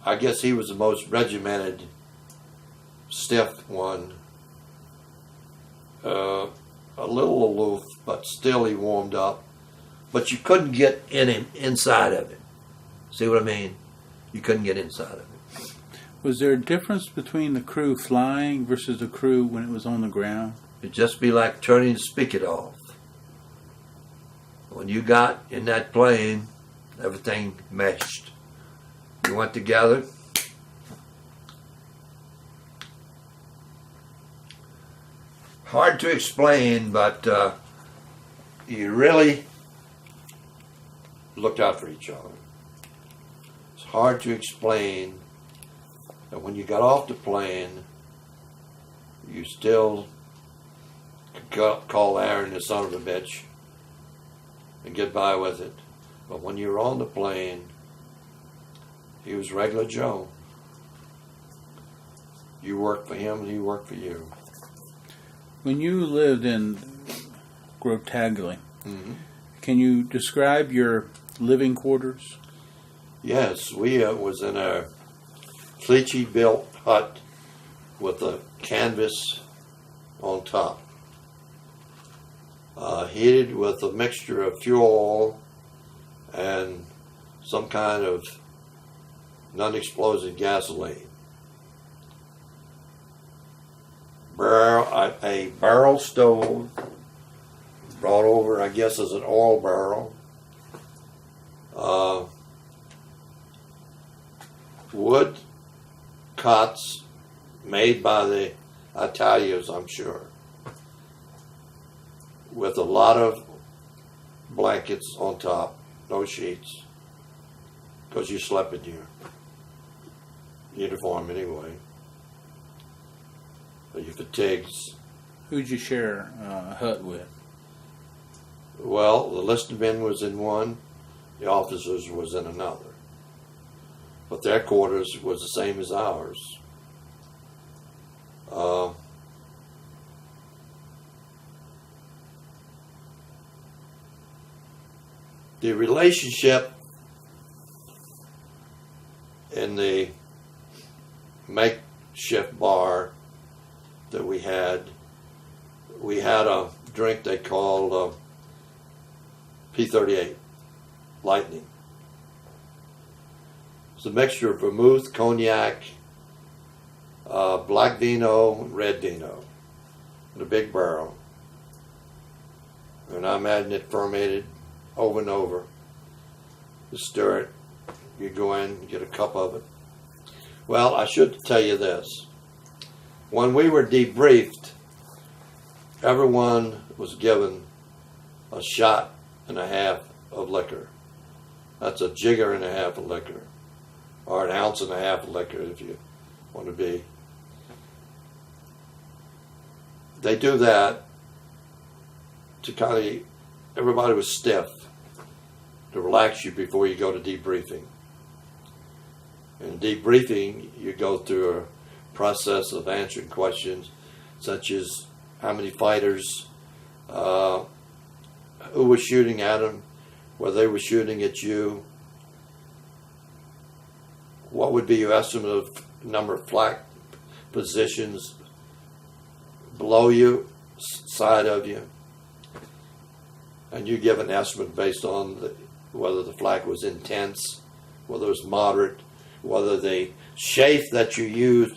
I guess he was the most regimented, stiff one. A little aloof, but still he warmed up. But you couldn't get inside of it. See what I mean? You couldn't get inside of it. Was there a difference between the crew flying versus the crew when it was on the ground? It'd just be like turning the spigot off. When you got in that plane, everything meshed. You went together. Hard to explain, but you really looked out for each other. It's hard to explain that when you got off the plane, you still could call Aaron the son of a bitch and get by with it. But when you were on the plane, he was regular Joe. You worked for him and he worked for you. When you lived in Grottaglie, Mm-hmm. can you describe your living quarters? Yes, we was in a Fleechy built hut with a canvas on top, heated with a mixture of fuel oil and some kind of non-explosive gasoline. A barrel stove brought over, I guess, as an oil barrel. Wood cots made by the Italians, I'm sure, with a lot of blankets on top, no sheets, because you slept in your uniform anyway. Your fatigues. Who'd you share a hut with? Well, the listed men was in one, the officers was in another. But their quarters was the same as ours. The relationship in the makeshift bar that we had a drink they called P38, Lightning. It's a mixture of vermouth, cognac, black vino, red vino, in a big barrel. And I imagine it fermented over and over. You stir it, you go in, you get a cup of it. Well, I should tell you this. When we were debriefed, everyone was given a shot and a half of liquor. That's a jigger and a half of liquor, or an ounce and a half of liquor if you want to be. They do that to kind of, everybody was stiff, to relax you before you go to debriefing. In debriefing, you go through a process of answering questions such as how many fighters, who was shooting at them, whether they were shooting at you, what would be your estimate of number of flak positions below you, side of you, and you give an estimate based on whether the flak was intense, whether it was moderate, whether the chafe that you used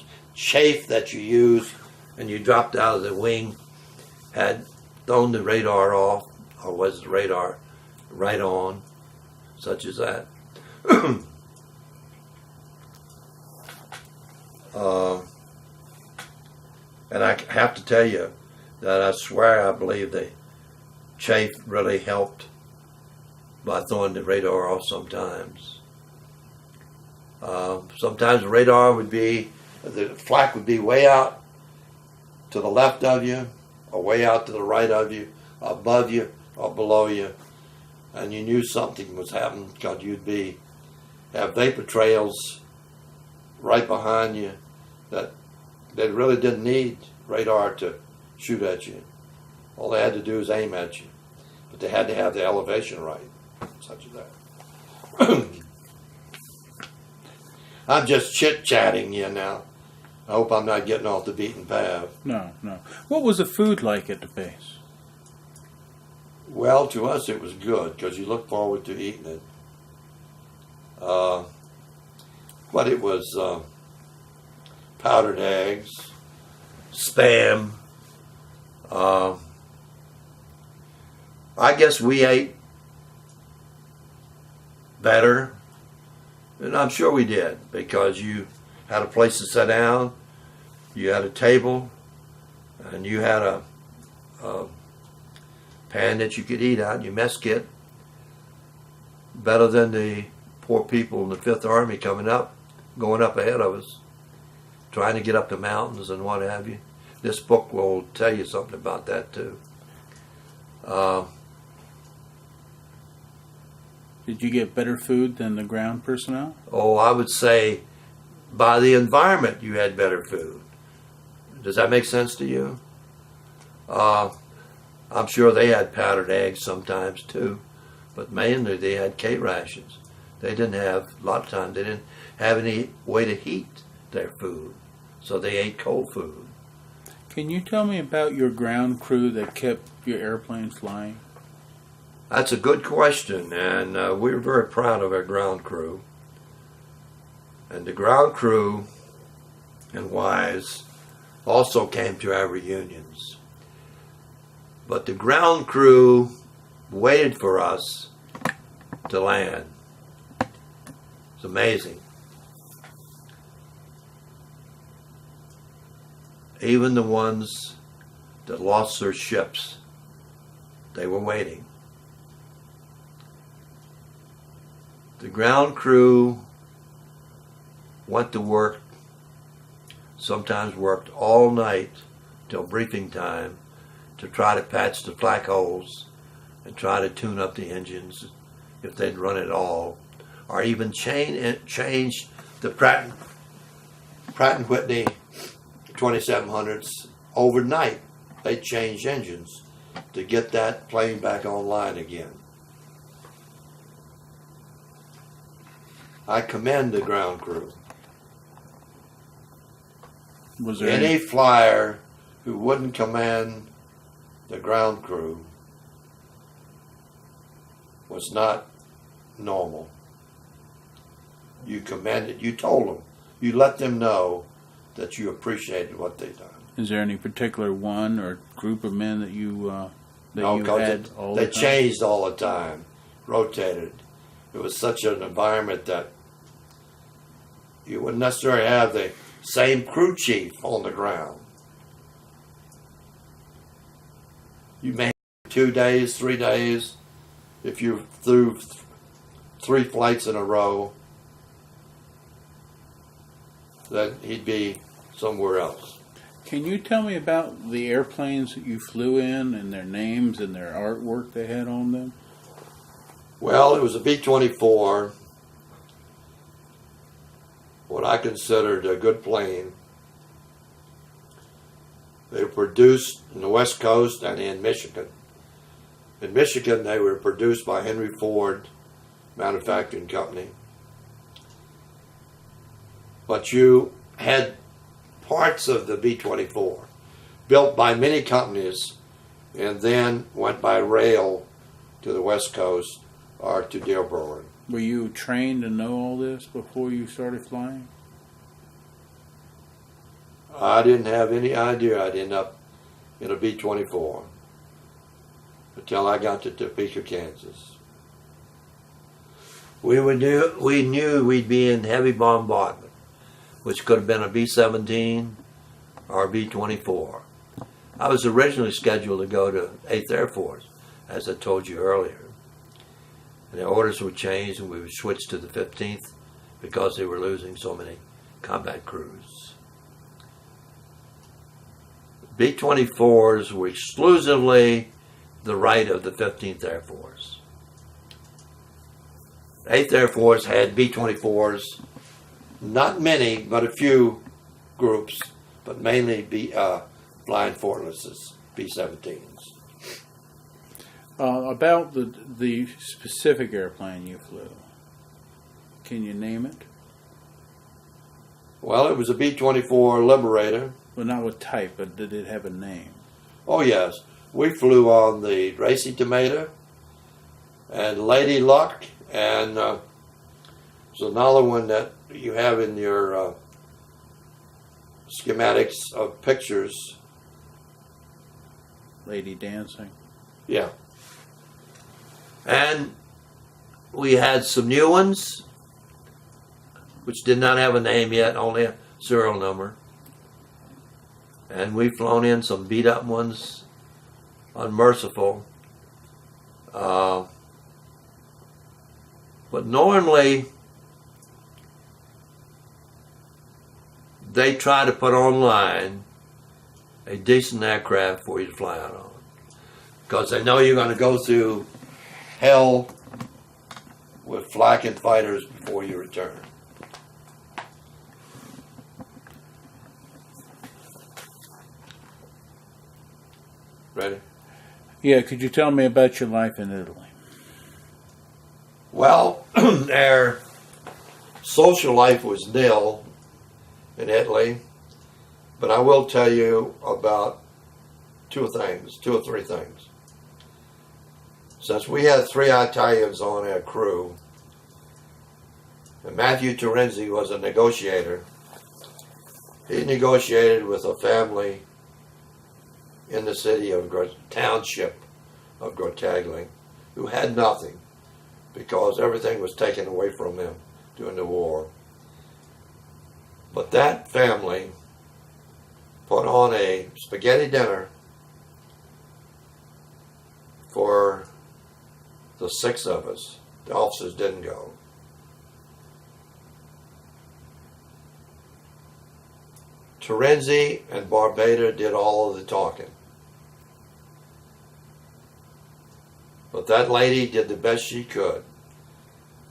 and you dropped out of the wing had thrown the radar off, or was the radar right on, such as that. And I have to tell you that I swear I believe the chafe really helped by throwing the radar off sometimes. Sometimes the radar would be, the flak would be way out to the left of you, or way out to the right of you, above you, or below you, and you knew something was happening because you'd have vapor trails right behind you that they really didn't need radar to shoot at you. All they had to do is aim at you, but they had to have the elevation right, such as that. I'm just chit-chatting you now. I hope I'm not getting off the beaten path. No. What was the food like at the base? Well, to us it was good because you look forward to eating it. But it was powdered eggs, Spam. I guess we ate better, and I'm sure we did, because you had a place to sit down, you had a table, and you had a pan that you could eat out, your mess kit. Better than the poor people in the Fifth Army going up ahead of us, trying to get up the mountains and what have you. This book will tell you something about that too. Did you get better food than the ground personnel? Oh, I would say by the environment you had better food. Does that make sense to you? I'm sure they had powdered eggs sometimes too, but mainly they had K rations. They didn't have, a lot of times, they didn't have any way to heat their food, so they ate cold food. Can you tell me about your ground crew that kept your airplanes flying? That's a good question, and we're very proud of our ground crew. And the ground crew and wives also came to our reunions. But the ground crew waited for us to land. It's amazing. Even the ones that lost their ships, they were waiting. The ground crew went to work, sometimes worked all night till briefing time to try to patch the flak holes and try to tune up the engines if they'd run at all, or even change the Pratt & Whitney 2700s overnight. They changed engines to get that plane back online again. I commend the ground crew. Was there Any flyer who wouldn't commend the ground crew was not normal. You commended, you told them, you let them know that you appreciated what they've done. Is there any particular one or group of men that you No, you 'cause had all the they time? changed all the time, rotated. It was such an environment that you wouldn't necessarily have the same crew chief on the ground. You may have 2 days, 3 days, if you threw 3 flights in a row, then he'd be somewhere else. Can you tell me about the airplanes that you flew in and their names and their artwork they had on them? Well, it was a B-24, what I considered a good plane. They were produced in the West Coast and in Michigan. In Michigan, they were produced by Henry Ford Manufacturing Company. But you had parts of the B-24 built by many companies and then went by rail to the West Coast or to Dearborn. Were you trained to know all this before you started flying? I didn't have any idea I'd end up in a B-24 until I got to Topeka, Kansas. We knew we'd be in heavy bombardment, which could have been a B-17 or a B-24. I was originally scheduled to go to 8th Air Force, as I told you earlier. And the orders were changed and we were switched to the 15th because they were losing so many combat crews. B-24s were exclusively the right of the 15th Air Force. 8th Air Force had B-24s, not many, but a few groups, but mainly Flying Fortresses, B-17s. About the specific airplane you flew, can you name it? Well, it was a B-24 Liberator. Well, not what type, but did it have a name? Oh, yes. We flew on the Racy Tomato and Lady Luck, and there's another one that you have in your schematics of pictures. Lady Dancing. Yeah. And we had some new ones, which did not have a name yet, only a serial number. And we've flown in some beat up ones, unmerciful. But normally, they try to put online a decent aircraft for you to fly out on, because they know you're going to go through hell with flak and fighters before you return. Ready? Yeah, could you tell me about your life in Italy? Well, their social life was nil in Italy, but I will tell you about two or three things. Since we had 3 Italians on our crew, and Matthew Terenzi was a negotiator, he negotiated with a family in the city of township of Grottaglie who had nothing because everything was taken away from them during the war. But that family put on a spaghetti dinner for the 6 of us. The officers didn't go. Terenzi and Barbada did all of the talking. But that lady did the best she could.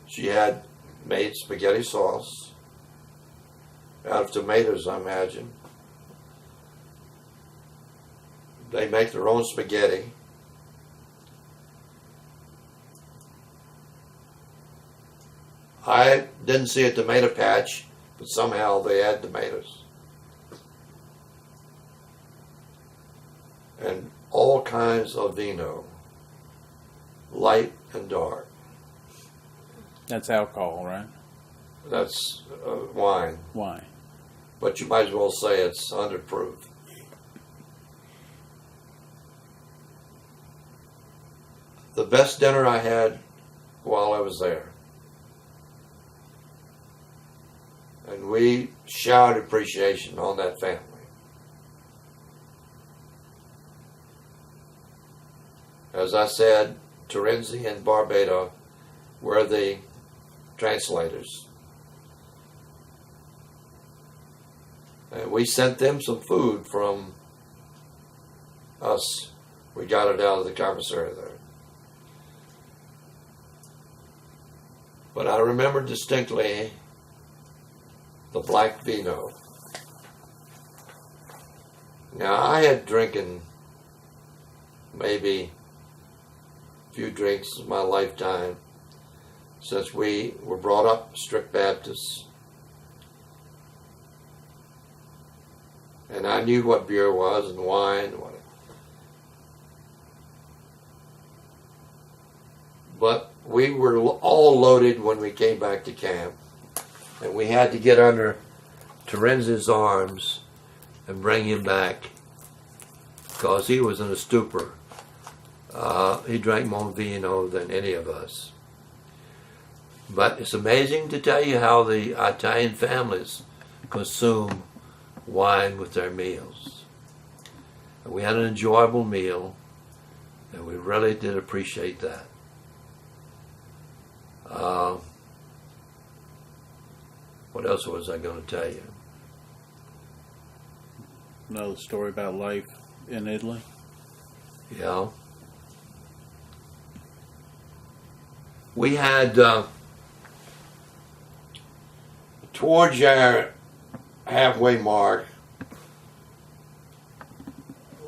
She had made spaghetti sauce out of tomatoes, I imagine. They make their own spaghetti. I didn't see a tomato patch, but somehow they had tomatoes. And all kinds of vino, light and dark. That's alcohol, right? That's wine. Wine. But you might as well say it's 100 proof. The best dinner I had while I was there. And we showered appreciation on that family. As I said, Terenzi and Barbada were the translators. And we sent them some food from us. We got it out of the commissary there. But I remember distinctly the black vino. Now, I had drinking maybe a few drinks in my lifetime since we were brought up strict Baptists. And I knew what beer was and wine. But we were all loaded when we came back to camp. And we had to get under Terenzi's arms and bring him back because he was in a stupor. He drank more vino than any of us. But it's amazing to tell you how the Italian families consume wine with their meals. And we had an enjoyable meal, and we really did appreciate that. What else was I going to tell you? Another story about life in Italy? Yeah. We had, towards our halfway mark,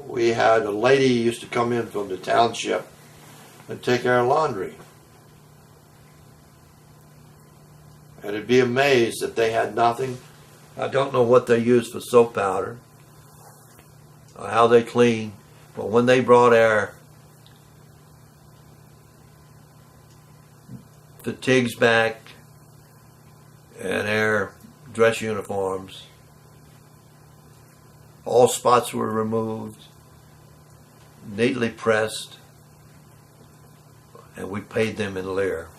we had a lady who used to come in from the township and take our laundry. And it'd be amazed that they had nothing I don't know what they use for soap powder, or how they clean, but when they brought our fatigues back and our dress uniforms, all spots were removed, neatly pressed, and we paid them in lire.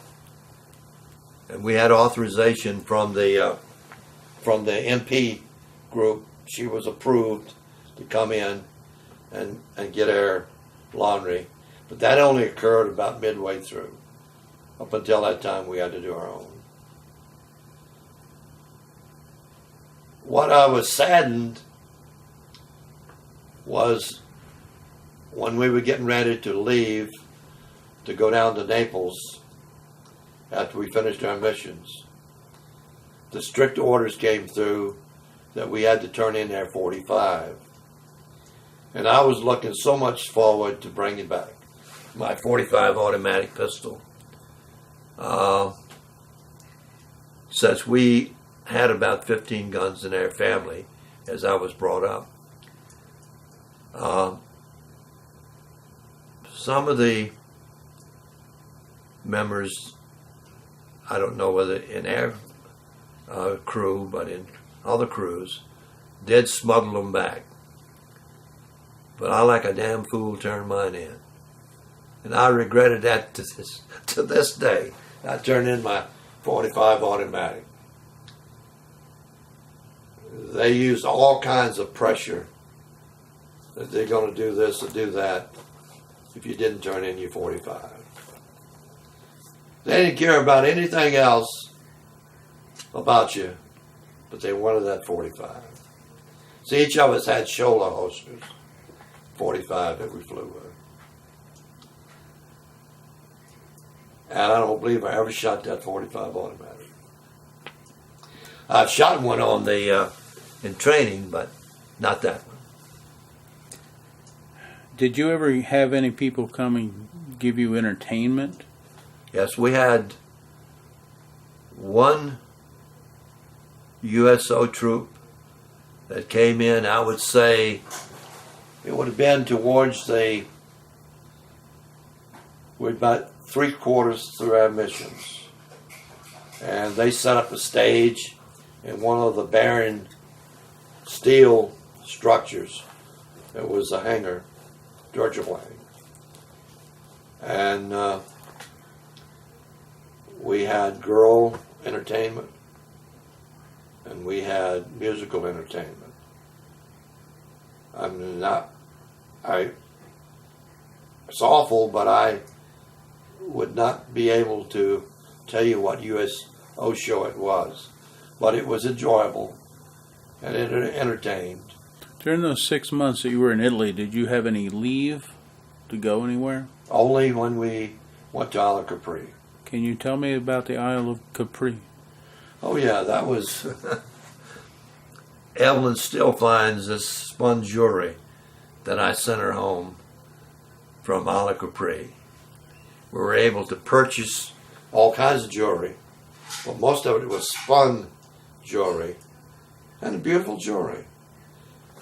And we had authorization from the MP group. She was approved to come in and get our laundry. But that only occurred about midway through. Up until that time, we had to do our own. What I was saddened was when we were getting ready to leave to go down to Naples after we finished our missions. The strict orders came through that we had to turn in our 45. And I was looking so much forward to bringing back my 45 automatic pistol. Since we had about 15 guns in our family as I was brought up. Some of the members, I don't know whether in our crew, but in other crews, did smuggle them back. But I, like a damn fool, turned mine in. And I regretted that to this day. I turned in my 45 automatic. They used all kinds of pressure that they're going to do this or do that if you didn't turn in your 45. They didn't care about anything else about you, but they wanted that 45. See, each of us had shoulder holsters, 45 that we flew with. And I don't believe I ever shot that 45 automatic. I've shot one on the in training, but not that one. Did you ever have any people come and give you entertainment? Yes, we had one USO troop that came in. I would say it would have been towards we're about 3/4 through our missions. And they set up a stage in one of the barren steel structures. It was a hangar, Burchell. And we had girl entertainment and we had musical entertainment. It's awful, but I would not be able to tell you what USO show it was. But it was enjoyable and it entertained. During those 6 months that you were in Italy, did you have any leave to go anywhere? Only when we went to Isle of Capri. Can you tell me about the Isle of Capri? Oh yeah, that was... Evelyn still finds this spun jewelry that I sent her home from Isle of Capri. We were able to purchase all kinds of jewelry, but most of it was spun jewelry and beautiful jewelry.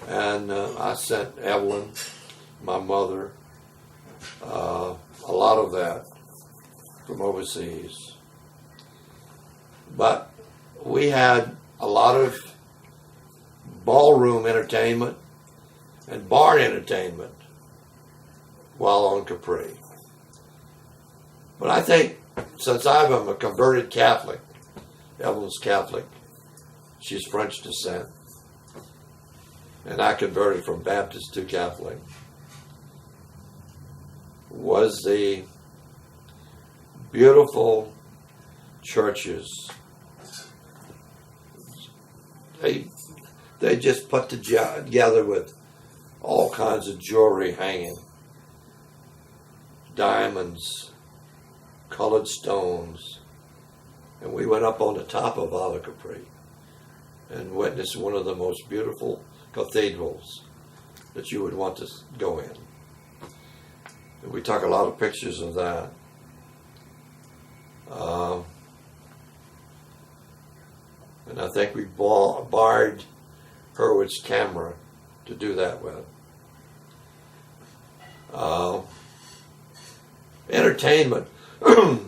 And I sent Evelyn, my mother, a lot of that from overseas. But we had a lot of ballroom entertainment and bar entertainment while on Capri. But I think since I'm a converted Catholic, Evelyn's Catholic, she's French descent, and I converted from Baptist to Catholic, was the beautiful churches. They just put together with all kinds of jewelry hanging, diamonds, colored stones, and we went up on the top of Isle of Capri and witnessed one of the most beautiful cathedrals that you would want to go in. And we took a lot of pictures of that. And And I think we borrowed Hurwitz's camera to do that with. Entertainment. Well,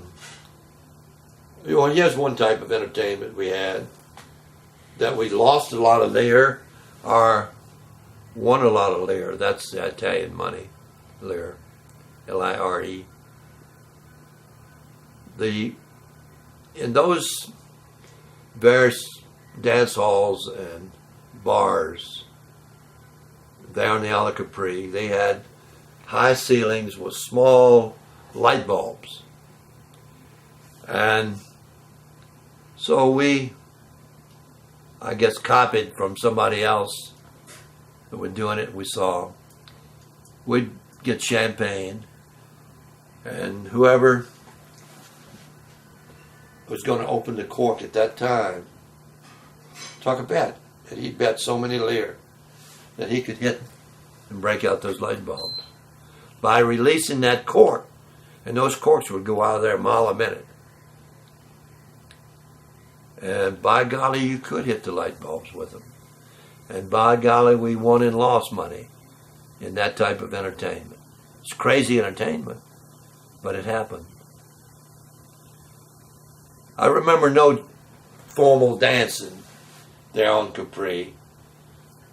here's one type of entertainment we had that we lost a lot of lire or won a lot of lire. That's the Italian money, lire, L-I-R-E. In those various dance halls and bars down the Isle of Capri, they had high ceilings with small light bulbs. And so we, I guess, copied from somebody else that were doing it. We saw, we'd get champagne, and whoever was going to open the cork at that time took a bet, and he'd bet so many lire that he could hit and break out those light bulbs by releasing that cork, and those corks would go out of there a mile a minute. And by golly, you could hit the light bulbs with them. And by golly, we won and lost money in that type of entertainment. It's crazy entertainment, but it happened. I remember no formal dancing there on Capri.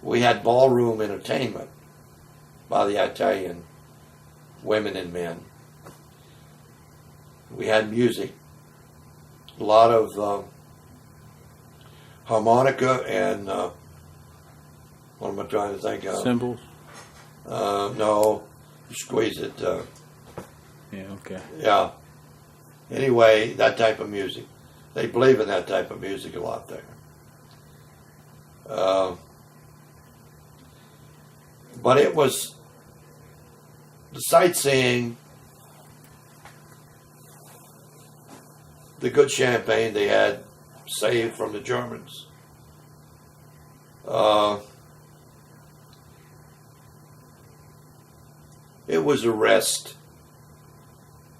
We had ballroom entertainment by the Italian women and men. We had music, a lot of harmonica and what am I trying to think of? Cymbals? No, you squeeze it. Yeah, okay. Yeah. Anyway, that type of music. They believe in that type of music a lot there. But it was the sightseeing, the good champagne they had saved from the Germans. It was a rest.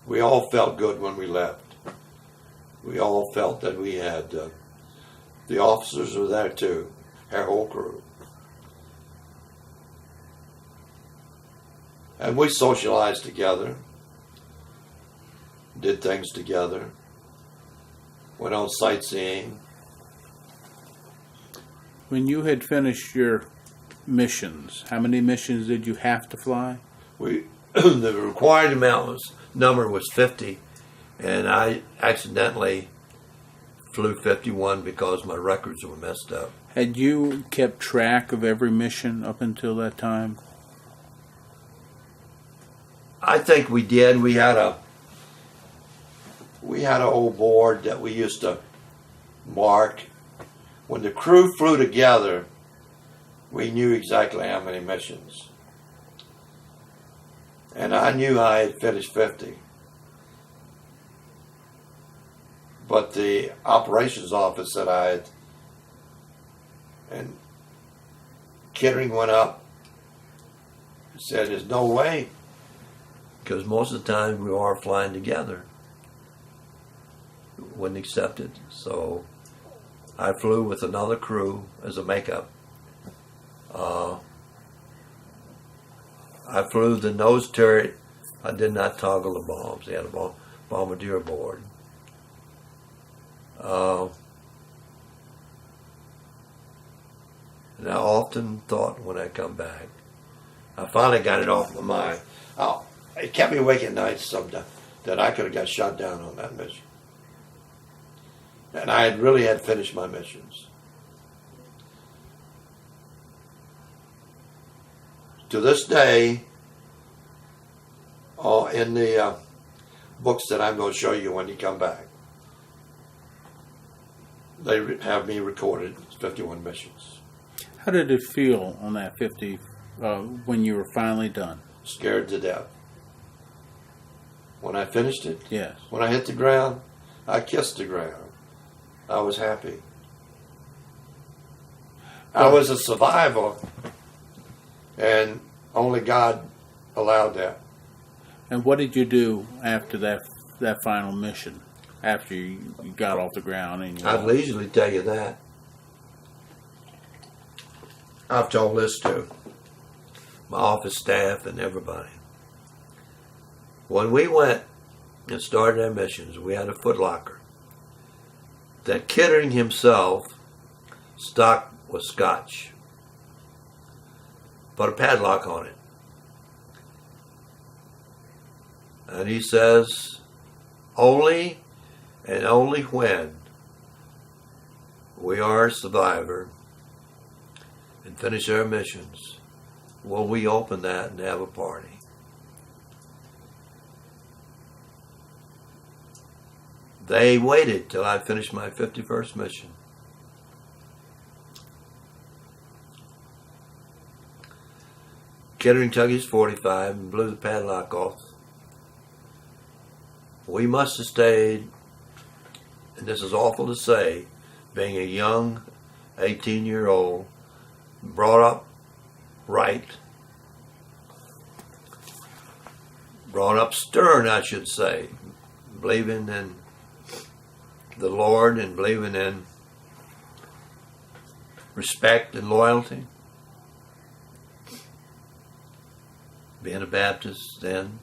We all felt good when we left. We all felt that we had, the officers were there too, Harrell crew. And we socialized together, did things together, went on sightseeing. When you had finished your missions, how many missions did you have to fly? The required number was 50, and I accidentally flew 51 because my records were messed up. Had you kept track of every mission up until that time? I think we did. We had an old board that we used to mark. When the crew flew together, we knew exactly how many missions. And I knew I had finished 50. But the operations office said I had, and Kittering went up and said, there's no way. Because most of the time we are flying together. Wouldn't accept it. So I flew with another crew as a makeup. I flew the nose turret. I did not toggle the bombs. They had a bombardier board. And I often thought when I come back, I finally got it off my mind. It kept me awake at night sometimes that I could have got shot down on that mission. And I had really had finished my missions. To this day, in the books that I'm going to show you when you come back, they have me recorded 51 missions. How did it feel on that 50 when you were finally done? Scared to death. When I finished it, Yes. when I hit the ground, I kissed the ground. I was happy. I was a survivor, and only God allowed that. And what did you do after that final mission? After you got off the ground and I'd leisurely tell you that. I've told this to my office staff and everybody. When we went and started our missions, we had a footlocker that Kittering himself stocked with scotch. Put a padlock on it. And he says, only and only when we are a survivor and finish our missions will we open that and have a party. They waited till I finished my 51st mission. Kittering took his 45 and blew the padlock off. We must have stayed, and this is awful to say, being a young 18-year-old, brought up right, brought up stern, I should say, believing in the Lord and believing in respect and loyalty. Being a Baptist then,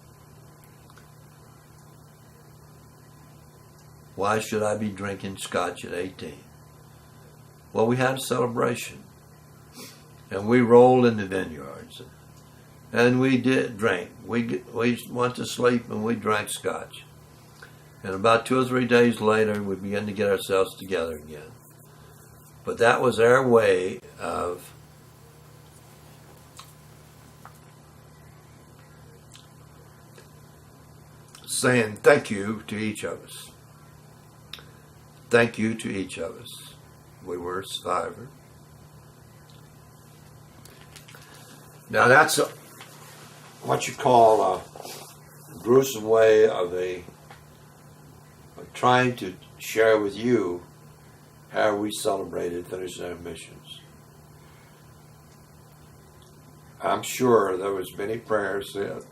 why should I be drinking scotch at 18? Well, we had a celebration, and we rolled in the vineyards, and we did drink. We went to sleep and we drank scotch. And about 2 or 3 days later, we began to get ourselves together again. But that was our way of saying thank you to each of us. Thank you to each of us. We were a survivor. Now that's what you call a gruesome way of trying to share with you how we celebrated finishing our missions. I'm sure there was many prayers said.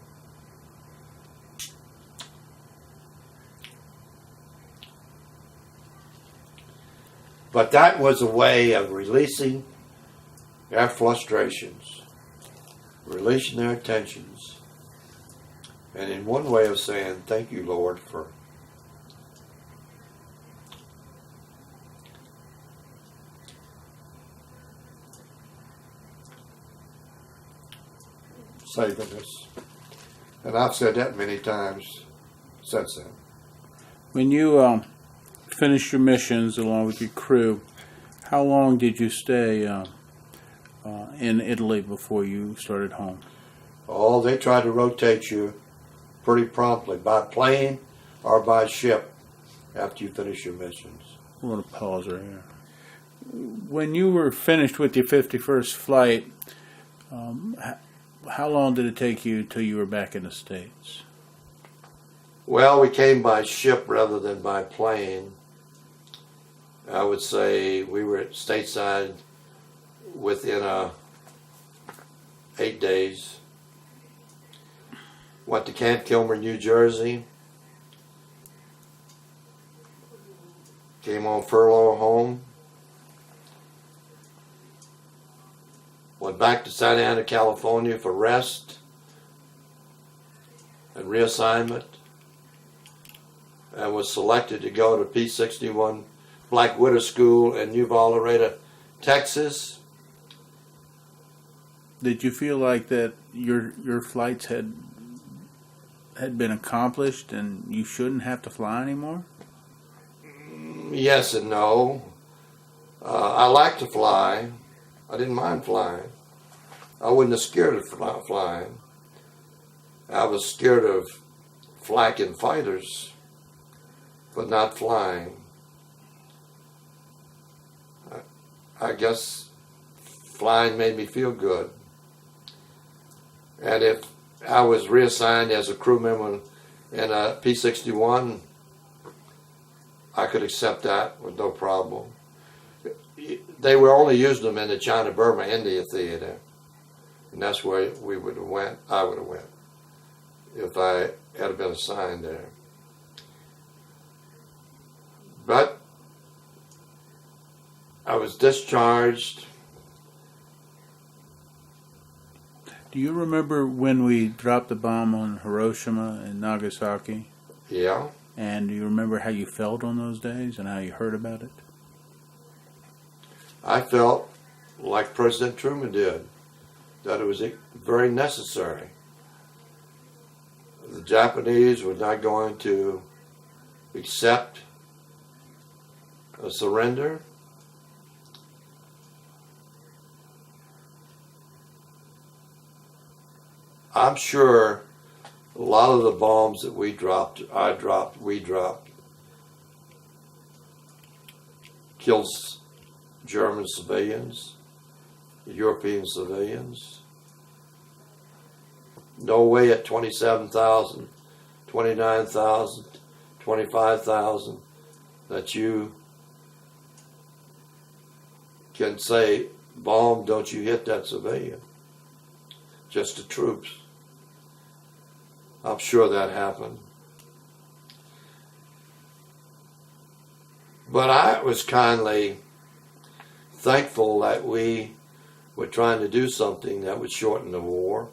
But that was a way of releasing our frustrations, releasing our tensions, and in one way of saying, thank you, Lord, for saving us. And I've said that many times since then. When you finished your missions along with your crew, how long did you stay in Italy before you started home? Oh, they try to rotate you pretty promptly by plane or by ship after you finish your missions. I want to pause right here. When you were finished with your 51st flight, how long did it take you till you were back in the States? Well, we came by ship rather than by plane. I would say we were at stateside within 8 days. Went to Camp Kilmer, New Jersey. Came on furlough home. Went back to Santa Ana, California for rest and reassignment. And was selected to go to P-61 Black Widow School in Nuevo Laredo, Texas. Did you feel like that your flights had been accomplished and you shouldn't have to fly anymore? Yes and no. I like to fly. I didn't mind flying. I wasn't scared of flying. I was scared of flak-in fighters, but not flying. I guess flying made me feel good. And if I was reassigned as a crew member in a P-61, I could accept that with no problem. They were only using them in the China-Burma India theater. And that's where we would have went, I would have went, if I had been assigned there. But I was discharged Do you remember when we dropped the bomb on Hiroshima and Nagasaki? Yeah. And do you remember how you felt on those days and how you heard about it? I felt like President Truman did, that it was very necessary. The Japanese were not going to accept a surrender. I'm sure a lot of the bombs that we dropped, kills German civilians, European civilians. No way at 27,000, 29,000, 25,000 that you can say, bomb, don't you hit that civilian. Just the troops. I'm sure that happened. But I was kindly thankful that we were trying to do something that would shorten the war,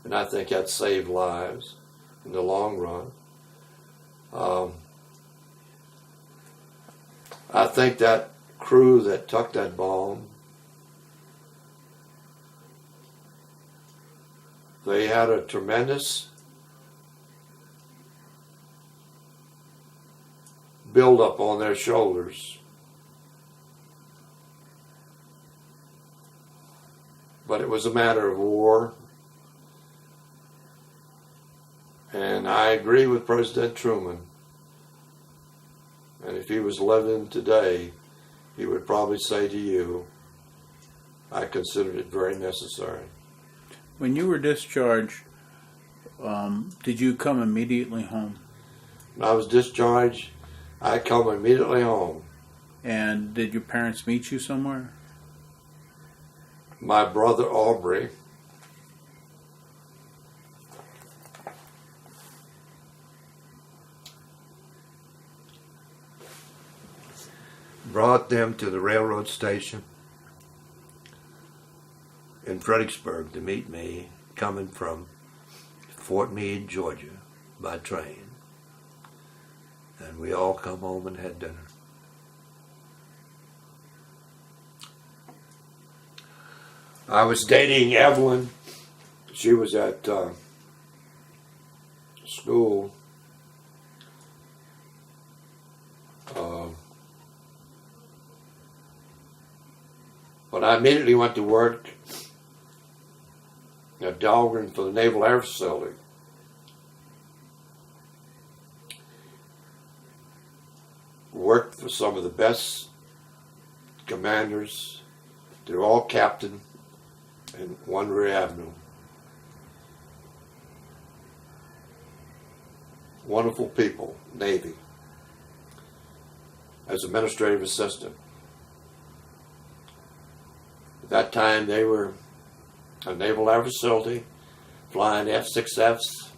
and I think that saved lives in the long run. I think that crew that took that bomb, they had a tremendous build-up on their shoulders. But it was a matter of war. And I agree with President Truman. And if he was living today, he would probably say to you, I considered it very necessary. When you were discharged, did you come immediately home? When I was discharged, I come immediately home. And did your parents meet you somewhere? My brother Aubrey brought them to the railroad station in Fredericksburg to meet me, coming from Fort Meade, Georgia, by train. And we all come home and had dinner. I was dating Evelyn. She was at school. But I immediately went to work at Dahlgren for the Naval Air Facility. Worked for some of the best commanders. They're all captain and one rear admiral. Wonderful people, Navy. As administrative assistant. At that time they were a Naval Air Facility, flying F-6Fs,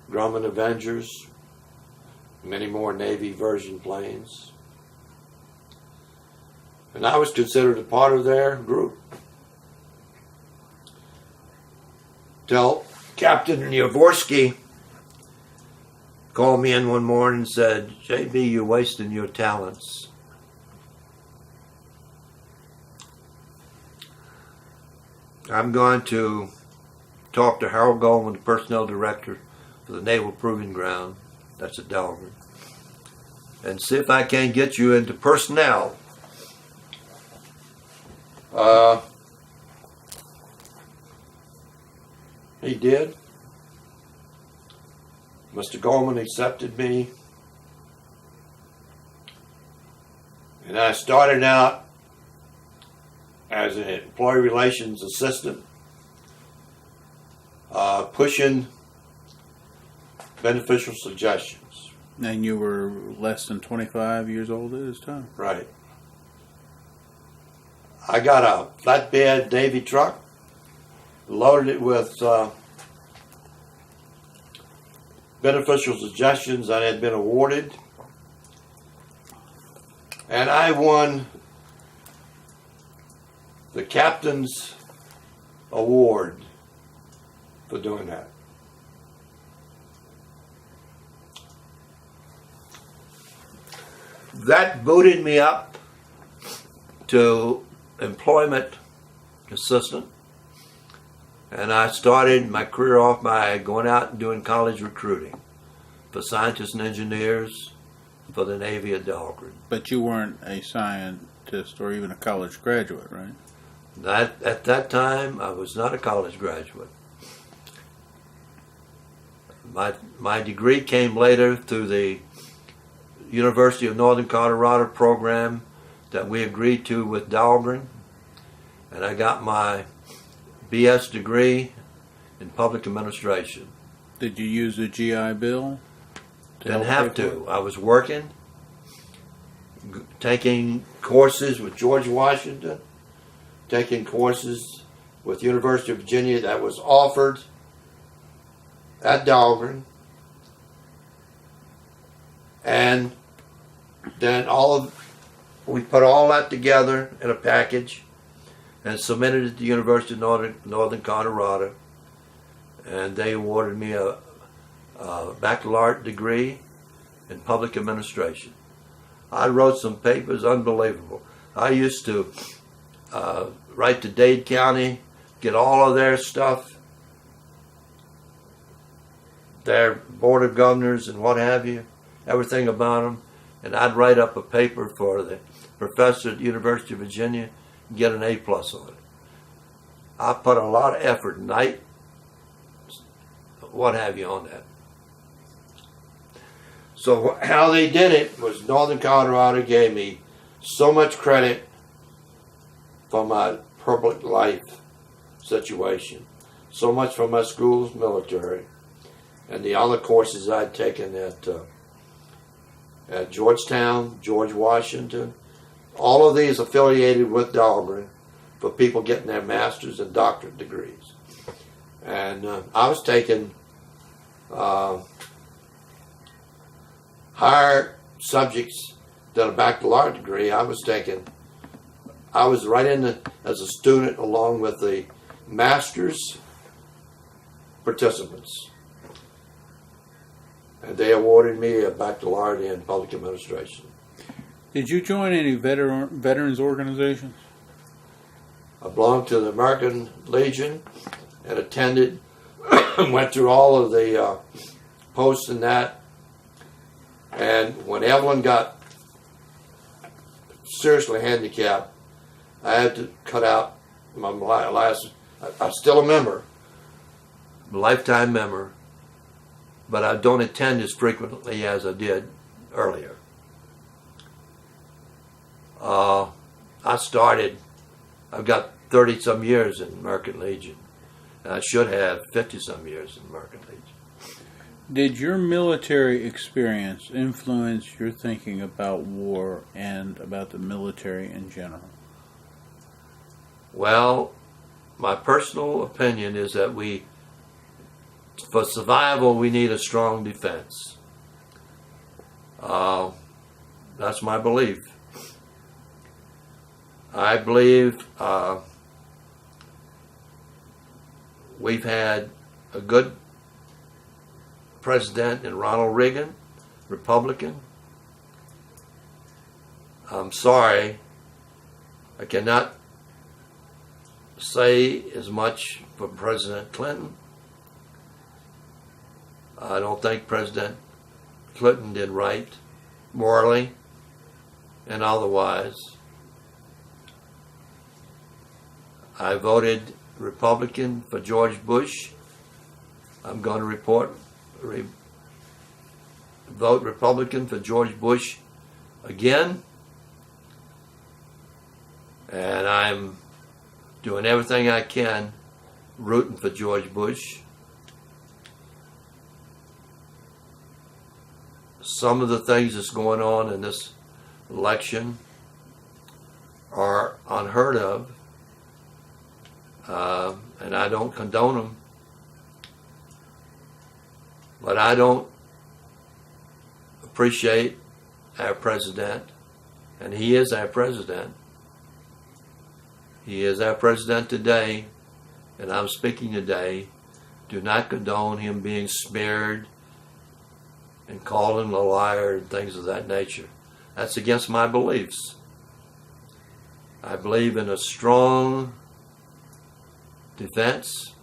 Grumman Avengers, many more Navy version planes. And I was considered a part of their group. Till Captain Yavorsky called me in one morning and said, JB, you're wasting your talents. I'm going to talk to Harrell Goldman, the personnel director for the Naval Proving Ground, that's at Dahlgren, and see if I can get you into personnel. He did. Mr. Goldman accepted me. And I started out as an employee relations assistant, pushing beneficial suggestions. And you were less than 25 years old at this time? Right. I got a flatbed Navy truck, loaded it with beneficial suggestions that had been awarded, and I won the Captain's Award for doing that. That booted me up to employment assistant, and I started my career off by going out and doing college recruiting for scientists and engineers for the Navy at Dahlgren. But you weren't a scientist or even a college graduate, right? At that time, I was not a college graduate. My degree came later through the University of Northern Colorado program that we agreed to with Dahlgren, and I got my BS degree in public administration. Did you use the GI Bill? Didn't have to. I was working, taking courses with George Washington, taking courses with University of Virginia that was offered at Dahlgren, and then we put all that together in a package and submitted it to the University of Northern Colorado, and they awarded me a baccalaureate degree in public administration. I wrote some papers unbelievable. I used to write to Dade County, get all of their stuff, their board of governors and what have you, everything about them, and I'd write up a paper for the professor at the University of Virginia and get an A+ on it. I put a lot of effort, night, what have you, on that. So how they did it was Northern Colorado gave me so much credit for my public life situation, so much for my school's military, and the other courses I'd taken at Georgetown, George Washington, all of these affiliated with Dahlgren for people getting their master's and doctorate degrees. And I was taking higher subjects than a baccalaureate degree. I was right in as a student along with the master's participants. And they awarded me a baccalaureate in public administration. Did you join any veterans organizations? I belonged to the American Legion and attended, went through all of the posts in that. And when Evelyn got seriously handicapped, I had to cut out my last, I'm still a member, lifetime member, but I don't attend as frequently as I did earlier. I've got 30-some years in American Legion, and I should have 50-some years in American Legion. Did your military experience influence your thinking about war and about the military in general? Well, my personal opinion is that for survival, we need a strong defense. That's my belief. I believe we've had a good president in Ronald Reagan, Republican. I'm sorry, I cannot say as much for President Clinton. I don't think President Clinton did right, morally and otherwise. I voted Republican for George Bush. I'm going to vote Republican for George Bush again. And I'm doing everything I can rooting for George Bush. Some of the things that's going on in this election are unheard of, and I don't condone them. But I don't appreciate our president, and he is our president. He is our president today, and I'm speaking today do not condone him being smeared and called him a liar and things of that nature. That's against my beliefs. I believe in a strong defense,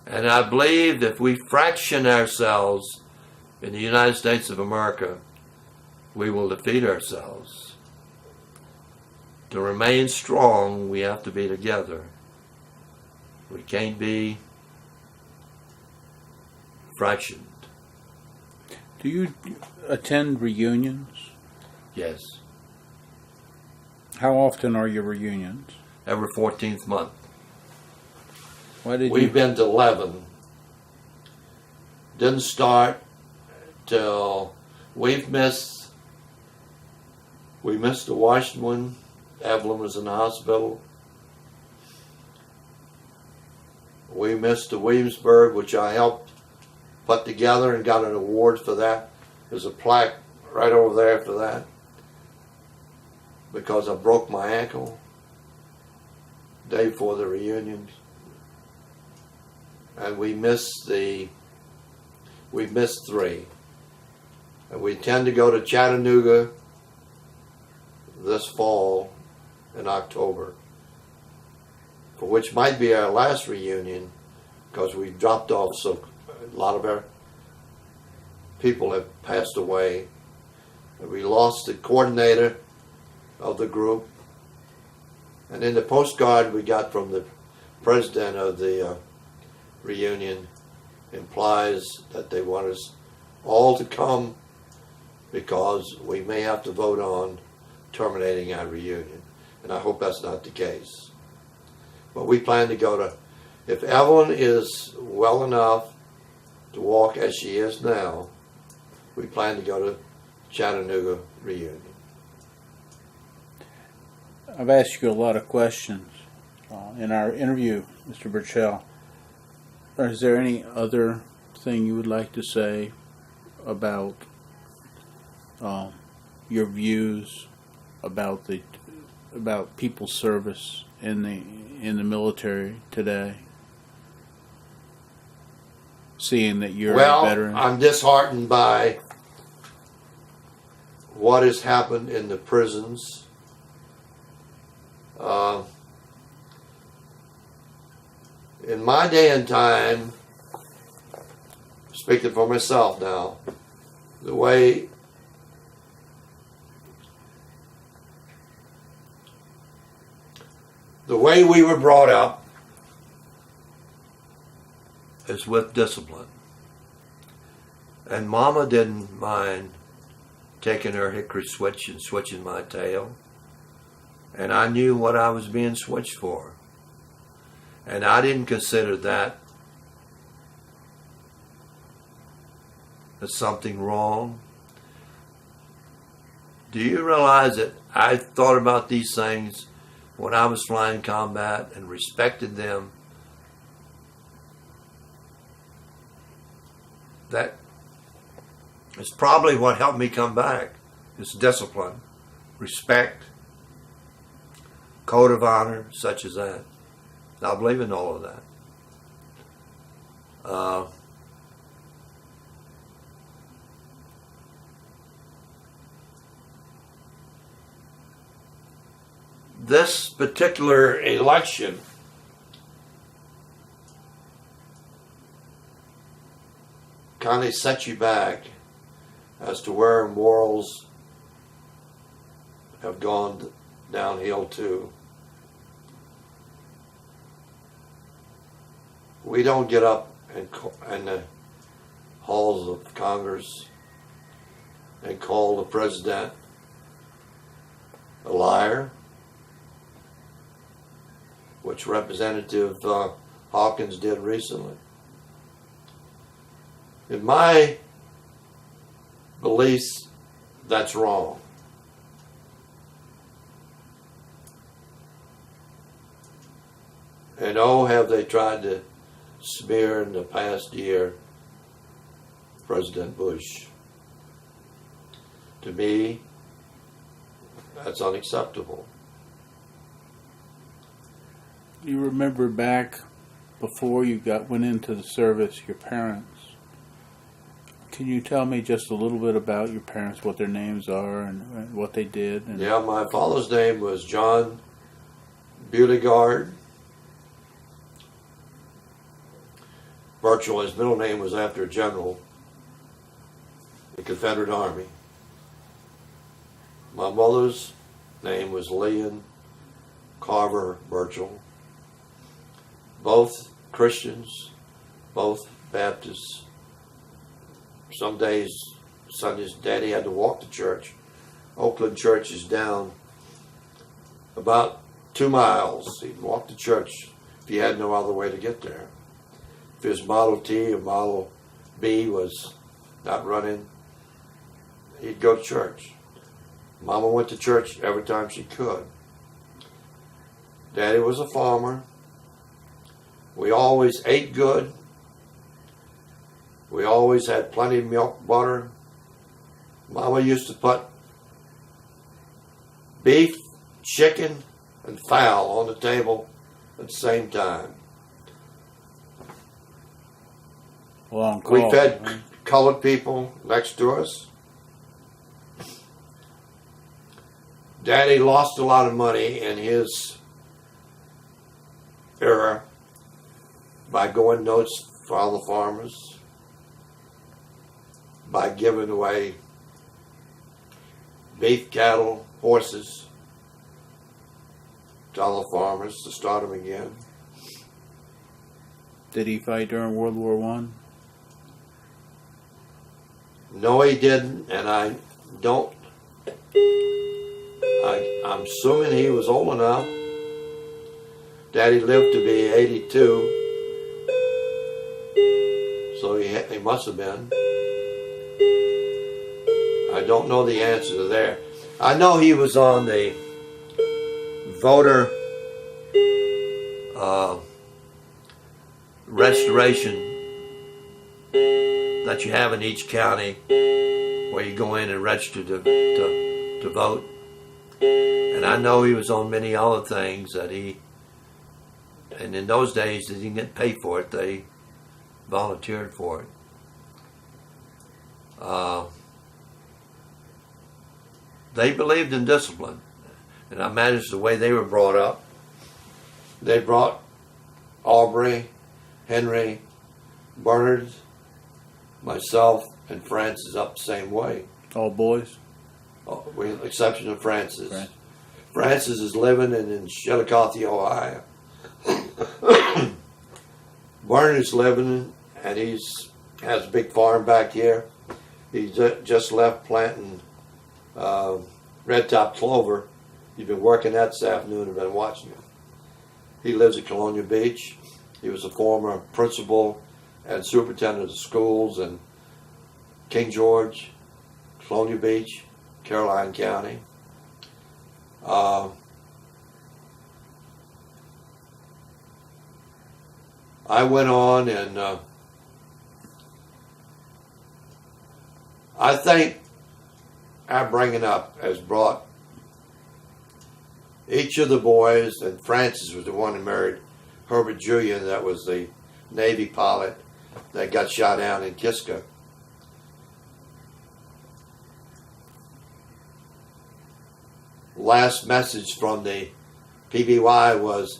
and I believe that if we fraction ourselves in the United States of America, we will defeat ourselves. To remain strong, we have to be together. We can't be fractioned. Do you attend reunions? Yes. How often are your reunions? Every 14th month. Why did We've you? been to 11. Didn't start till we missed the Washington one. Evelyn was in the hospital. We missed the Williamsburg, which I helped put together and got an award for that. There's a plaque right over there for that, because I broke my ankle day before the reunion. And we missed 3. And we intend to go to Chattanooga this fall in October, for which might be our last reunion, because we dropped off so a lot of our people have passed away. And we lost the coordinator of the group. And in the postcard we got from the president of the reunion implies that they want us all to come, because we may have to vote on terminating our reunion. And I hope that's not the case. But we plan to go to, if Evelyn is well enough to walk as she is now, we plan to go to Chattanooga reunion. I've asked you a lot of questions in our interview, Mr. Burchell. Is there any other thing you would like to say about your views about people's service in the military today? Seeing that you're a veteran. Well, I'm disheartened by what has happened in the prisons. In my day and time, speaking for myself now, the way we were brought up is with discipline. And Mama didn't mind taking her hickory switch and switching my tail. And I knew what I was being switched for. And I didn't consider that as something wrong. Do you realize that I thought about these things when I was flying combat and respected them? That is probably what helped me come back. It's discipline, respect, code of honor, such as that. I believe in all of that. This particular election kind of set you back as to where morals have gone downhill too. We don't get up in the halls of Congress and call the president a liar, which Representative Hawkins did recently. In my beliefs, that's wrong. And oh, have they tried to smear in the past year President Bush. To me, that's unacceptable. You remember back before you went into the service, your parents. Can you tell me just a little bit about your parents, what their names are and what they did? And Yeah, my father's name was John Beauregard. Burchell, his middle name was after a general in the Confederate Army. My mother's name was Leon Carver Burchell. Both Christians, both Baptists. Some days, Sundays, Daddy had to walk to church. Oakland Church is down about 2 miles. He'd walk to church if he had no other way to get there. If his Model T or Model B was not running, he'd go to church. Mama went to church every time she could. Daddy was a farmer. We always ate good. We always had plenty of milk, butter. Mama used to put beef, chicken, and fowl on the table at the same time. long call. We fed colored people next to us. Daddy lost a lot of money in his era by going notes for all the farmers, by giving away beef, cattle, horses to all the farmers to start them again. Did he fight during World War One? No, he didn't, and I don't. I'm assuming he was old enough. Daddy lived to be 82, so he must have been. I don't know the answer to there. I know he was on the voter restoration that you have in each county, where you go in and register to vote. And I know he was on many other things that and in those days they didn't get paid for it, they volunteered for it. They believed in discipline, and I managed the way they were brought up. They brought Aubrey, Henry, Bernard, myself, and Francis up the same way. All boys? With the exception of Francis. Francis is living in Chillicothe, Ohio. Bernard is living, and has a big farm back here. He just left planting red top clover. He's been working that this afternoon. I've been watching him. He lives at Colonial Beach. He was a former principal and superintendent of schools in King George, Colonial Beach, Caroline County. I went on, and I think our bringing up has brought each of the boys, and Francis was the one who married Herbert Julian, that was the Navy pilot that got shot down in Kiska. Last message from the PBY was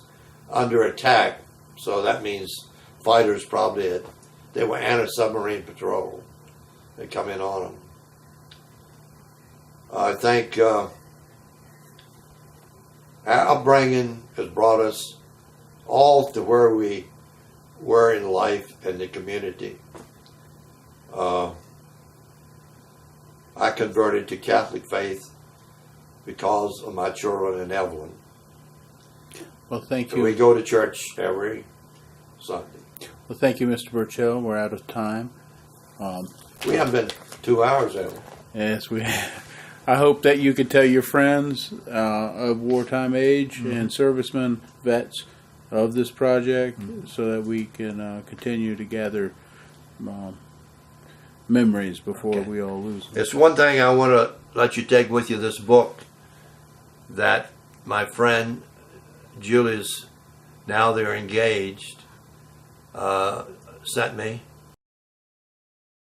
under attack, so that means fighters probably they were anti-submarine patrol. They come in on them. I think our upbringing has brought us all to where we were in life and the community. I converted to Catholic faith because of my children and Evelyn. Well, thank So you. we go to church every Sunday. Well, thank you, Mr. Burchell. We're out of time. We haven't been 2 hours, have we? Yes, we. I hope that you could tell your friends of wartime age and servicemen, vets of this project, so that we can continue to gather memories before we all lose them. It's one thing I want to let you take with you, this book that my friend Julie's, now they're engaged, sent me